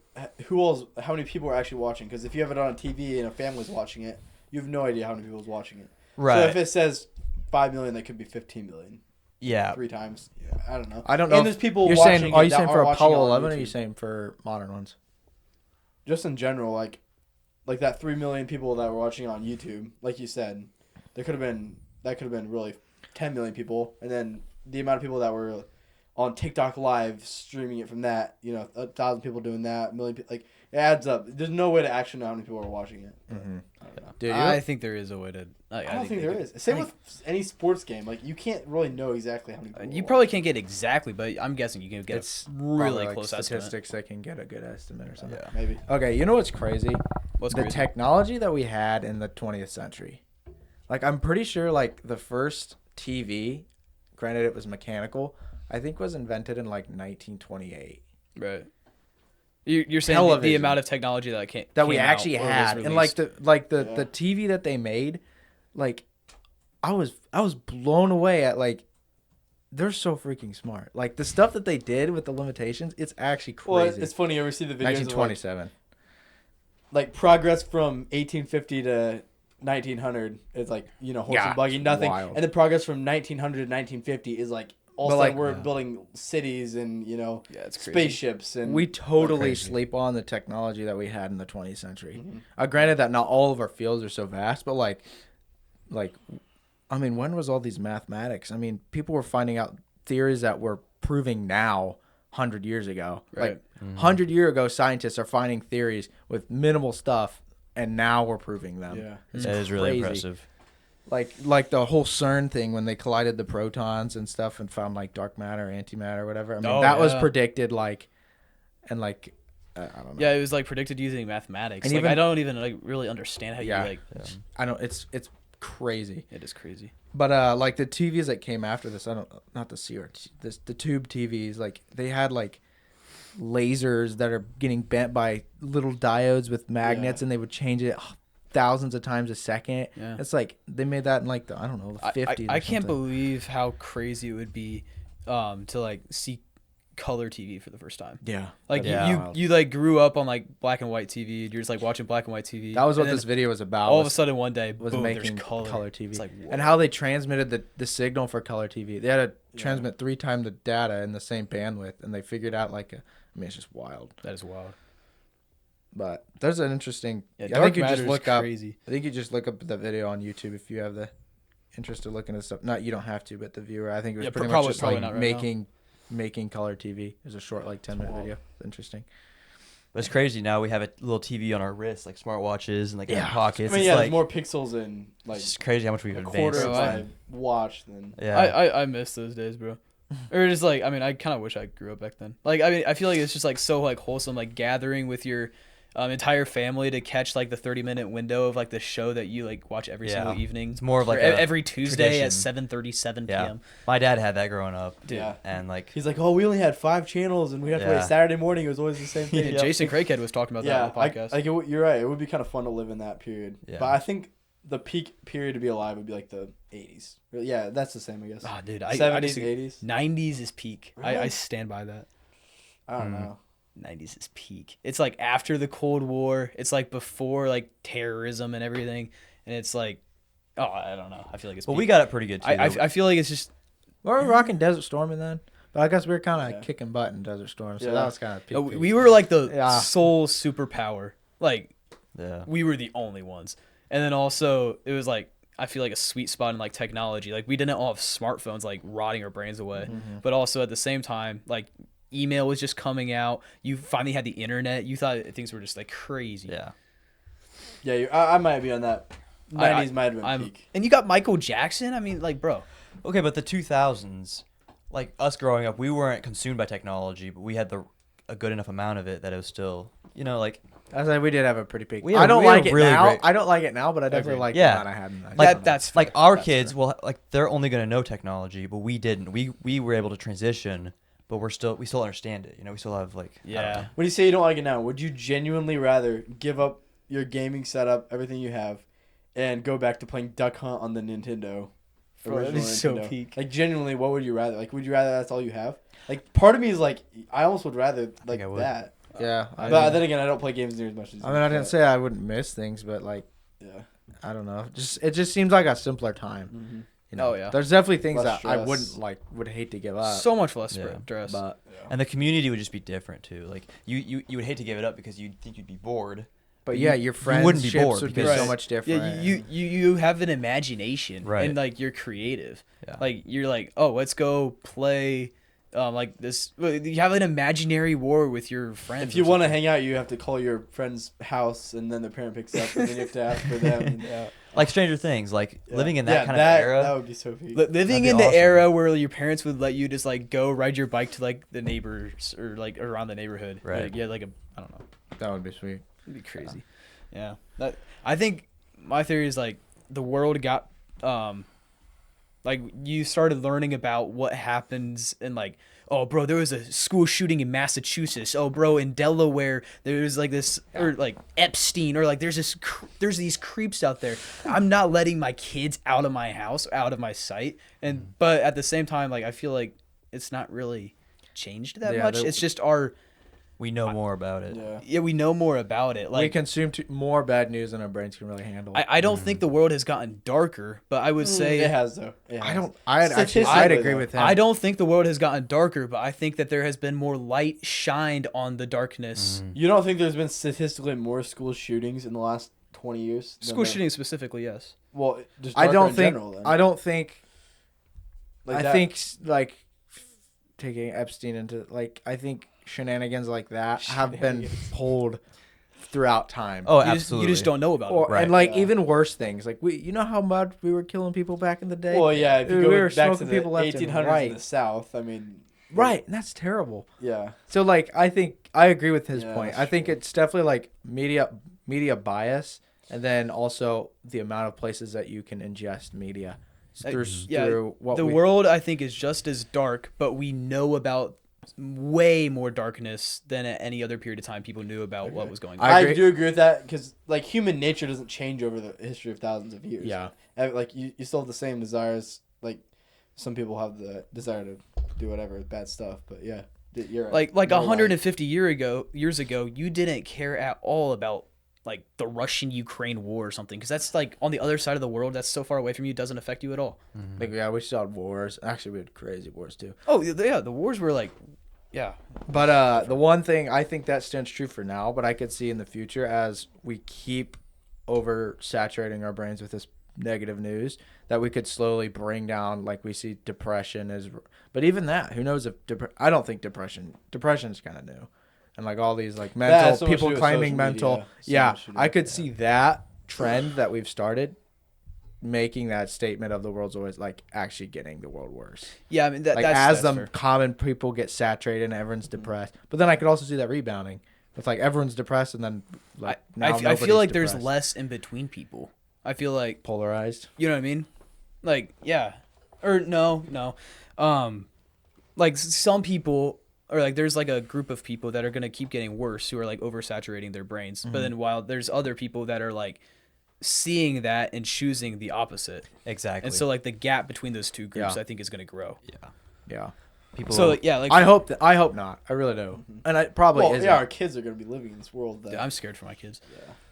[SPEAKER 2] how many people are actually watching, because if you have it on a TV and a family's watching it, you have no idea how many people's watching it.
[SPEAKER 1] right.
[SPEAKER 2] So if it says 5 million, that could be 15 million.
[SPEAKER 1] yeah.
[SPEAKER 2] 3 times. Yeah, I don't know.
[SPEAKER 4] I don't know.
[SPEAKER 2] And there's people
[SPEAKER 4] You're
[SPEAKER 2] watching
[SPEAKER 4] saying? Are you
[SPEAKER 2] that
[SPEAKER 4] saying for
[SPEAKER 2] aren't watching it
[SPEAKER 4] Apollo
[SPEAKER 2] on
[SPEAKER 4] 11? Or are you
[SPEAKER 2] YouTube.
[SPEAKER 4] saying for modern ones?
[SPEAKER 2] Just in general, like that 3 million people that were watching on YouTube, like you said, that could have been really 10 million people, and then the amount of people that were on TikTok live streaming it from that, 1,000 people doing that, a million people, like it adds up. There's no way to actually know how many people are watching it.
[SPEAKER 4] Mm-hmm.
[SPEAKER 2] I don't know.
[SPEAKER 4] Dude,
[SPEAKER 3] I think there is a way to.
[SPEAKER 2] I don't think there is. Same with any sports game. Like you can't really know exactly how many people.
[SPEAKER 3] You
[SPEAKER 2] are
[SPEAKER 3] probably can't get exactly, but I'm guessing you can get
[SPEAKER 4] it's
[SPEAKER 3] a really
[SPEAKER 4] probably, like,
[SPEAKER 3] close estimate.
[SPEAKER 4] statistics that can get a good estimate or something.
[SPEAKER 3] Yeah.
[SPEAKER 2] watching. Maybe.
[SPEAKER 4] Okay, you know what's crazy?
[SPEAKER 3] What's
[SPEAKER 4] The
[SPEAKER 3] crazy?
[SPEAKER 4] technology that we had in the 20th century. Like, I'm pretty sure, like, the first TV, granted it was mechanical, I think was invented in, like, 1928.
[SPEAKER 3] Right. You're saying the
[SPEAKER 4] Television.
[SPEAKER 3] amount of technology that came
[SPEAKER 4] That we
[SPEAKER 3] came
[SPEAKER 4] actually
[SPEAKER 3] out or was
[SPEAKER 4] had. And, like,
[SPEAKER 3] released.
[SPEAKER 4] the
[SPEAKER 2] Yeah.
[SPEAKER 4] TV that they made, like, I was blown away at, like, they're so freaking smart. Like, the stuff that they did with the limitations, it's actually crazy.
[SPEAKER 2] Well, it's funny. You ever see the videos of
[SPEAKER 4] 1927.
[SPEAKER 2] like progress from 1850 to 1900 is like horse
[SPEAKER 4] Yeah,
[SPEAKER 2] and buggy,
[SPEAKER 4] it's
[SPEAKER 2] nothing,
[SPEAKER 4] wild.
[SPEAKER 2] and the progress from 1900 to 1950 is like all of a
[SPEAKER 4] But,
[SPEAKER 2] sudden
[SPEAKER 4] like,
[SPEAKER 2] we're
[SPEAKER 3] yeah.
[SPEAKER 2] building cities and
[SPEAKER 3] Yeah, it's crazy.
[SPEAKER 2] spaceships and
[SPEAKER 4] We totally
[SPEAKER 1] Crazy.
[SPEAKER 4] sleep on the technology that we had in the 20th century.
[SPEAKER 2] Mhm.
[SPEAKER 4] Granted that not all of our fields are so vast, but like, I mean, when was all these mathematics? I mean, people were finding out theories that we're proving now 100 years ago.
[SPEAKER 3] Right.
[SPEAKER 4] Like, 100 year ago, scientists are finding theories with minimal stuff, and now we're proving them.
[SPEAKER 2] yeah.
[SPEAKER 4] It's
[SPEAKER 1] That is really
[SPEAKER 4] crazy.
[SPEAKER 1] impressive.
[SPEAKER 4] Like the whole CERN thing when they collided the protons and stuff and found like dark matter, antimatter, whatever. I mean,
[SPEAKER 3] Oh,
[SPEAKER 4] that was
[SPEAKER 3] yeah.
[SPEAKER 4] predicted I don't know.
[SPEAKER 3] Yeah, it was like predicted using mathematics.
[SPEAKER 4] And
[SPEAKER 3] Like
[SPEAKER 4] even-
[SPEAKER 3] I don't even like really understand how
[SPEAKER 4] Yeah.
[SPEAKER 3] you like.
[SPEAKER 4] I don't. It's crazy.
[SPEAKER 3] It is crazy.
[SPEAKER 4] But like the TVs that came after this, not the CRT, the tube TVs, like they had like lasers that are getting bent by little diodes with magnets,
[SPEAKER 2] Yeah.
[SPEAKER 4] and they would change it thousands of times a second.
[SPEAKER 3] Yeah.
[SPEAKER 4] It's like they made that in like the 50s.
[SPEAKER 3] I
[SPEAKER 4] or
[SPEAKER 3] can't
[SPEAKER 4] something.
[SPEAKER 3] believe how crazy it would be to like see color TV for the first time.
[SPEAKER 4] Yeah.
[SPEAKER 3] Like
[SPEAKER 1] Yeah.
[SPEAKER 3] you like grew up on like black and white TV. You're just like watching black and white TV.
[SPEAKER 4] That was what
[SPEAKER 3] and then
[SPEAKER 4] this video was about.
[SPEAKER 3] all of a
[SPEAKER 4] was-
[SPEAKER 3] sudden one day
[SPEAKER 4] was
[SPEAKER 3] boom,
[SPEAKER 4] making
[SPEAKER 3] there's color.
[SPEAKER 4] TV.
[SPEAKER 3] It's like
[SPEAKER 4] and how they transmitted the signal for color TV. They had to transmit 3 times the data in the same bandwidth, and they figured out it's just wild.
[SPEAKER 3] that is wild.
[SPEAKER 4] But there's an interesting.
[SPEAKER 3] Yeah,
[SPEAKER 4] I
[SPEAKER 3] dark
[SPEAKER 4] think you
[SPEAKER 3] matter
[SPEAKER 4] just
[SPEAKER 3] is
[SPEAKER 4] look up.
[SPEAKER 3] crazy.
[SPEAKER 4] I think you just look up the video on YouTube if you have the interest of looking at stuff. Not you don't have to, but the viewer. I think it was
[SPEAKER 3] Yeah,
[SPEAKER 4] pretty
[SPEAKER 3] probably-
[SPEAKER 4] much just
[SPEAKER 3] probably
[SPEAKER 4] like
[SPEAKER 3] not right now.
[SPEAKER 4] making color TV. It was a short 10-minute
[SPEAKER 2] wild.
[SPEAKER 4] video. It's interesting.
[SPEAKER 1] But it's crazy now. We have a little TV on our wrists, like smartwatches and like in our
[SPEAKER 4] Yeah.
[SPEAKER 1] pockets.
[SPEAKER 2] I mean,
[SPEAKER 1] it's
[SPEAKER 2] yeah,
[SPEAKER 1] like
[SPEAKER 2] there's more pixels in like
[SPEAKER 1] it's just crazy how much we've
[SPEAKER 2] a
[SPEAKER 1] advanced.
[SPEAKER 2] quarter
[SPEAKER 1] since
[SPEAKER 2] of
[SPEAKER 1] then.
[SPEAKER 2] my watch than.
[SPEAKER 1] Yeah.
[SPEAKER 3] I miss those days, bro. Or just like I kind of wish I grew up back then. Like I feel like it's just like so like wholesome, like gathering with your entire family to catch like the 30-minute window of like the show that you like watch every
[SPEAKER 1] Yeah.
[SPEAKER 3] single evening.
[SPEAKER 1] It's more of like
[SPEAKER 3] Or
[SPEAKER 1] a
[SPEAKER 3] every Tuesday at
[SPEAKER 1] tradition.
[SPEAKER 3] 7:37
[SPEAKER 1] Yeah.
[SPEAKER 3] p.m.
[SPEAKER 1] My dad had that growing up.
[SPEAKER 3] Dude.
[SPEAKER 2] Yeah.
[SPEAKER 1] And like
[SPEAKER 2] He's like, oh, we only had 5 channels, and we have to
[SPEAKER 1] Yeah.
[SPEAKER 2] wait Saturday morning. It was always the same thing.
[SPEAKER 3] Jason Craighead was talking about that
[SPEAKER 2] Yeah,
[SPEAKER 3] on the podcast.
[SPEAKER 2] you're right. It would be kind of fun to live in that period.
[SPEAKER 1] Yeah.
[SPEAKER 2] But I think the peak period to be alive would be like the 80s. Yeah, that's the same, I guess.
[SPEAKER 3] Oh, dude,
[SPEAKER 2] 70s, 80s.
[SPEAKER 3] 90s is peak. I
[SPEAKER 2] Really?
[SPEAKER 3] stand by that.
[SPEAKER 2] I don't know.
[SPEAKER 3] 90s is peak. It's like after the Cold War. It's like before like terrorism and everything, and it's like, oh, I don't know. I feel like it's.
[SPEAKER 1] Well,
[SPEAKER 3] peak.
[SPEAKER 1] we got it pretty good too.
[SPEAKER 3] I feel like it's just.
[SPEAKER 4] We were rocking Desert Storm and then, but I guess we were kind of
[SPEAKER 2] Yeah.
[SPEAKER 4] kicking butt in Desert Storm, so
[SPEAKER 2] Yeah.
[SPEAKER 4] that was kind of peak.
[SPEAKER 3] We were like the
[SPEAKER 4] Yeah.
[SPEAKER 3] sole superpower. Like
[SPEAKER 1] yeah.
[SPEAKER 3] we were the only ones, and then also it was like I feel like a sweet spot in like technology. Like we didn't all have smartphones like rotting our brains away, but also at the same time like email was just coming out. You finally had the internet. You thought things were just like crazy.
[SPEAKER 1] Yeah.
[SPEAKER 2] Yeah, I might be on that. 90s might have been peak.
[SPEAKER 3] And you got Michael Jackson. I mean, like, bro.
[SPEAKER 1] Okay, but the 2000s, like us growing up, we weren't consumed by technology, but we had a good enough amount of it that it was still, like.
[SPEAKER 4] I was like, we did have a pretty peak.
[SPEAKER 1] We had-
[SPEAKER 4] I don't
[SPEAKER 1] we had
[SPEAKER 4] like
[SPEAKER 1] a
[SPEAKER 4] it
[SPEAKER 1] really
[SPEAKER 4] now.
[SPEAKER 1] great-
[SPEAKER 4] I don't like it now, but I definitely
[SPEAKER 3] Agreed.
[SPEAKER 4] like
[SPEAKER 1] Yeah.
[SPEAKER 4] the amount I had.
[SPEAKER 1] Like
[SPEAKER 3] that's
[SPEAKER 1] like
[SPEAKER 3] fair.
[SPEAKER 1] our
[SPEAKER 3] That's
[SPEAKER 1] kids
[SPEAKER 3] fair.
[SPEAKER 1] will like they're only gonna know technology, but we didn't. We were able to transition, but we still understand it. We still have like I don't
[SPEAKER 3] Yeah.
[SPEAKER 1] know.
[SPEAKER 2] When you say you don't like it now, would you genuinely rather give up your gaming setup, everything you have, and go back to playing Duck Hunt on the Nintendo?
[SPEAKER 3] Bro, that
[SPEAKER 2] original
[SPEAKER 3] is so
[SPEAKER 2] Nintendo?
[SPEAKER 3] peak.
[SPEAKER 2] Like, genuinely, what would you rather? Like, would you rather that's all you have? Like, part of me is like, I almost would rather like
[SPEAKER 1] I would.
[SPEAKER 2] that.
[SPEAKER 4] Yeah,
[SPEAKER 2] But then again, I don't play games near as much as
[SPEAKER 4] I mean, I didn't say I wouldn't miss things, but like,
[SPEAKER 2] Yeah.
[SPEAKER 4] I don't know. It just seems like a simpler time.
[SPEAKER 2] Mm-hmm.
[SPEAKER 4] You know?
[SPEAKER 3] Oh, yeah.
[SPEAKER 4] There's definitely things
[SPEAKER 2] Less
[SPEAKER 4] that I
[SPEAKER 2] stress.
[SPEAKER 4] would hate to give up.
[SPEAKER 3] So much less
[SPEAKER 1] Yeah.
[SPEAKER 3] stress.
[SPEAKER 4] But
[SPEAKER 1] And the community would just be different too. Like you would hate to give it up because you'd think you'd be bored.
[SPEAKER 4] yeah, your
[SPEAKER 1] you wouldn't be
[SPEAKER 4] friendships
[SPEAKER 1] bored
[SPEAKER 4] would be
[SPEAKER 1] because-
[SPEAKER 4] so
[SPEAKER 3] Right.
[SPEAKER 4] much different.
[SPEAKER 3] Yeah, you have an imagination,
[SPEAKER 1] Right.
[SPEAKER 3] and like you're creative.
[SPEAKER 1] Yeah.
[SPEAKER 3] Like you're like, oh, let's go play, like this. You have an imaginary war with your friends.
[SPEAKER 2] If you
[SPEAKER 3] or
[SPEAKER 2] want to
[SPEAKER 3] something.
[SPEAKER 2] hang out, you have to call your friend's house, and then the parent picks up, and then you have to ask for them. And,
[SPEAKER 3] Yeah.
[SPEAKER 1] Like Stranger Things, like
[SPEAKER 2] Yeah.
[SPEAKER 1] living in that
[SPEAKER 2] Yeah,
[SPEAKER 1] kind of era.
[SPEAKER 2] That would be so peak.
[SPEAKER 3] Living
[SPEAKER 1] be
[SPEAKER 3] in the
[SPEAKER 1] awesome.
[SPEAKER 3] era where your parents would let you just like go ride your bike to like the neighbors or like around the neighborhood.
[SPEAKER 1] Right.
[SPEAKER 3] Like, yeah, like I don't know.
[SPEAKER 4] That would be sweet.
[SPEAKER 3] It'd be crazy. Yeah. I think my theory is like the world got like you started learning about what happens in like, oh bro, there was a school shooting in Massachusetts. Oh bro, in Delaware there was like this, or like Epstein, or like there's these creeps out there. I'm not letting my kids out of my house, out of my sight. And but at the same time, like I feel like it's not really changed that
[SPEAKER 4] Yeah,
[SPEAKER 3] much.
[SPEAKER 4] there-
[SPEAKER 3] It's just
[SPEAKER 1] We know more about it.
[SPEAKER 2] Yeah.
[SPEAKER 3] we know more about it.
[SPEAKER 4] We
[SPEAKER 3] Like
[SPEAKER 4] consume more bad news than our brains can really handle.
[SPEAKER 3] I don't think the world has gotten darker, but I would say
[SPEAKER 2] it has though. It
[SPEAKER 4] I
[SPEAKER 2] has.
[SPEAKER 4] don't. I'd
[SPEAKER 2] Statistically,
[SPEAKER 4] agree
[SPEAKER 2] though.
[SPEAKER 4] with him.
[SPEAKER 3] I don't think the world has gotten darker, but I think that there has been more light shined on the darkness.
[SPEAKER 2] You don't think there's been statistically more school shootings in the last 20 years? than
[SPEAKER 3] School
[SPEAKER 2] there-
[SPEAKER 3] shootings specifically, yes.
[SPEAKER 2] Well, just
[SPEAKER 4] I
[SPEAKER 2] darker
[SPEAKER 4] don't
[SPEAKER 2] in
[SPEAKER 4] think.
[SPEAKER 2] general, then.
[SPEAKER 4] I don't think.
[SPEAKER 2] Like
[SPEAKER 4] I
[SPEAKER 2] that-
[SPEAKER 4] think like taking Epstein into like I think shenanigans like that have been
[SPEAKER 2] Shenanigans.
[SPEAKER 4] pulled throughout time.
[SPEAKER 1] Oh,
[SPEAKER 3] You
[SPEAKER 1] absolutely.
[SPEAKER 3] just don't know about
[SPEAKER 4] Or
[SPEAKER 3] it.
[SPEAKER 1] Right.
[SPEAKER 4] and like
[SPEAKER 2] Yeah.
[SPEAKER 4] even worse things like you know how much we were killing people back in the day.
[SPEAKER 2] Well, yeah, if you
[SPEAKER 4] We
[SPEAKER 2] go
[SPEAKER 4] were
[SPEAKER 2] back to
[SPEAKER 4] smoking
[SPEAKER 2] the
[SPEAKER 4] people left and
[SPEAKER 2] 1800s
[SPEAKER 4] right.
[SPEAKER 2] in the South, I mean,
[SPEAKER 4] Right, and that's terrible.
[SPEAKER 2] yeah,
[SPEAKER 4] So like I think I agree with his
[SPEAKER 2] Yeah,
[SPEAKER 4] point.
[SPEAKER 2] that's
[SPEAKER 4] I think it's definitely like media bias, and then also the amount of places that you can ingest media through what
[SPEAKER 3] the
[SPEAKER 4] we,
[SPEAKER 3] world I think is just as dark, but we know about way more darkness than at any other period of time people knew about what was going on.
[SPEAKER 4] I
[SPEAKER 2] I,
[SPEAKER 4] agree.
[SPEAKER 2] do agree with that because like human nature doesn't change over the history of thousands of years.
[SPEAKER 4] Yeah.
[SPEAKER 2] Like you still have the same desires. Like some people have the desire to do whatever bad stuff, but yeah, you're right.
[SPEAKER 3] like
[SPEAKER 2] More light.
[SPEAKER 3] 150 years ago, you didn't care at all about like the Russian-Ukraine war or something, because that's like on the other side of the world. That's so far away from you, it doesn't affect you at all.
[SPEAKER 4] like yeah, we still had wars. Actually, we had crazy wars too.
[SPEAKER 3] Oh yeah, the wars were like, yeah,
[SPEAKER 4] But the one thing I think that stands true for now, but I could see in the future as we keep oversaturating our brains with this negative news, that we could slowly bring down, like we see depression as, but even that, who knows if I don't think depression's kind of new, and like all these like
[SPEAKER 2] That has
[SPEAKER 4] mental
[SPEAKER 2] so much to
[SPEAKER 4] people
[SPEAKER 2] do with
[SPEAKER 4] claiming
[SPEAKER 2] social
[SPEAKER 4] mental,
[SPEAKER 2] media. So
[SPEAKER 4] yeah,
[SPEAKER 2] much to do
[SPEAKER 4] I
[SPEAKER 2] with
[SPEAKER 4] could
[SPEAKER 2] that.
[SPEAKER 4] see that trend that we've started making that statement of the world's always like actually getting the world worse.
[SPEAKER 3] yeah. I mean
[SPEAKER 4] Like
[SPEAKER 3] that's
[SPEAKER 4] as the
[SPEAKER 3] fair.
[SPEAKER 4] common people get saturated and everyone's depressed, but then I could also see that rebounding with like everyone's depressed and then like now
[SPEAKER 3] I
[SPEAKER 4] nobody's
[SPEAKER 3] feel like there's
[SPEAKER 4] depressed.
[SPEAKER 3] less in between people. I feel like,
[SPEAKER 4] polarized.
[SPEAKER 3] you know what I mean? Like, yeah. Or no. Like some people, or like there's like a group of people that are going to keep getting worse who are like oversaturating their brains. But then while there's other people that are like seeing that and choosing the opposite.
[SPEAKER 1] Exactly.
[SPEAKER 3] And so like the gap between those two groups,
[SPEAKER 4] Yeah.
[SPEAKER 3] I think is going to grow.
[SPEAKER 1] yeah,
[SPEAKER 4] Yeah.
[SPEAKER 1] people.
[SPEAKER 3] So like, yeah, like
[SPEAKER 4] I hope not. I really do. And I probably
[SPEAKER 2] Well,
[SPEAKER 4] isn't.
[SPEAKER 2] yeah, our kids are going to be living in this world. That,
[SPEAKER 3] I'm scared for my kids.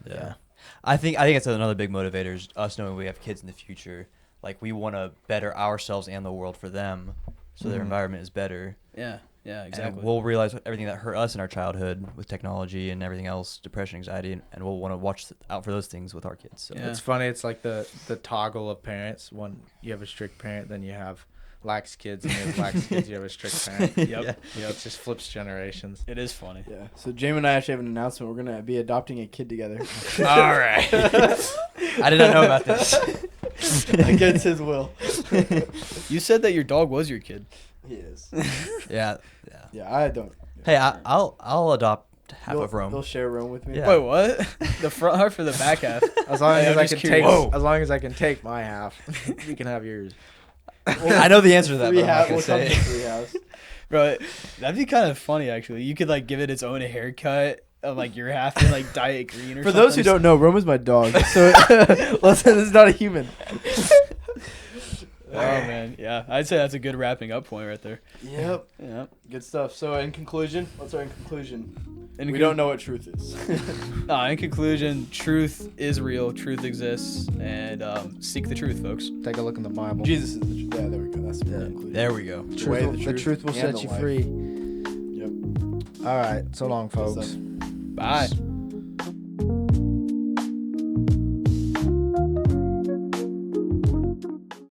[SPEAKER 1] yeah. I think it's another big motivator is us knowing we have kids in the future. Like we want to better ourselves and the world for them, so their environment is better.
[SPEAKER 3] Yeah. Yeah,
[SPEAKER 1] And
[SPEAKER 3] exactly.
[SPEAKER 1] we'll realize everything that hurt us in our childhood with technology and everything else, depression, anxiety, and we'll want to watch out for those things with our kids. So.
[SPEAKER 3] Yeah.
[SPEAKER 4] It's funny. It's like the toggle of parents. When you have a strict parent, then you have lax kids, and you have lax kids, you have a strict parent.
[SPEAKER 3] Yep.
[SPEAKER 1] Yeah.
[SPEAKER 4] It just flips generations.
[SPEAKER 3] It is funny.
[SPEAKER 2] Yeah. So Jamie and I actually have an announcement. We're going to be adopting a kid together.
[SPEAKER 3] All right.
[SPEAKER 1] I did not know about this.
[SPEAKER 2] Against his will.
[SPEAKER 3] You said that your dog was your kid.
[SPEAKER 2] He is.
[SPEAKER 1] Yeah.
[SPEAKER 2] Yeah, I don't.
[SPEAKER 1] Hey, I'll adopt half of
[SPEAKER 2] They'll
[SPEAKER 1] Rome.
[SPEAKER 2] share Rome with me.
[SPEAKER 1] Yeah.
[SPEAKER 3] Wait, what? The front half or the back half?
[SPEAKER 4] As long
[SPEAKER 3] Hey,
[SPEAKER 4] as
[SPEAKER 3] I'm
[SPEAKER 4] I
[SPEAKER 3] just
[SPEAKER 4] can
[SPEAKER 3] curious.
[SPEAKER 4] take,
[SPEAKER 1] Whoa.
[SPEAKER 4] as long as I can take my half, you can have yours.
[SPEAKER 1] I know the answer to that, but I'm not
[SPEAKER 2] We'll
[SPEAKER 1] gonna
[SPEAKER 2] come
[SPEAKER 1] say.
[SPEAKER 2] to three house.
[SPEAKER 3] Bro, that'd be kind of funny actually. You could like give it its own haircut of like your half and like dye it green or
[SPEAKER 2] For
[SPEAKER 3] something.
[SPEAKER 2] those who don't know, Rome is my dog. So listen, this is not a human.
[SPEAKER 3] Oh man, yeah. I'd say that's a good wrapping up point right there.
[SPEAKER 2] Yep.
[SPEAKER 3] Yeah.
[SPEAKER 2] Good stuff. So in conclusion, what's our in conclusion?
[SPEAKER 3] In
[SPEAKER 2] We don't know what truth is.
[SPEAKER 3] In conclusion, truth is real. Truth exists, and seek the truth, folks.
[SPEAKER 4] Take a look in the Bible.
[SPEAKER 2] Jesus is the truth. Yeah, there we go. That's the conclusion.
[SPEAKER 1] There we go.
[SPEAKER 2] The way,
[SPEAKER 4] The truth will
[SPEAKER 2] and
[SPEAKER 4] set
[SPEAKER 2] the
[SPEAKER 4] you
[SPEAKER 2] life.
[SPEAKER 4] free.
[SPEAKER 2] Yep.
[SPEAKER 4] All right. So long,
[SPEAKER 2] Good
[SPEAKER 4] folks.
[SPEAKER 2] stuff.
[SPEAKER 3] Bye.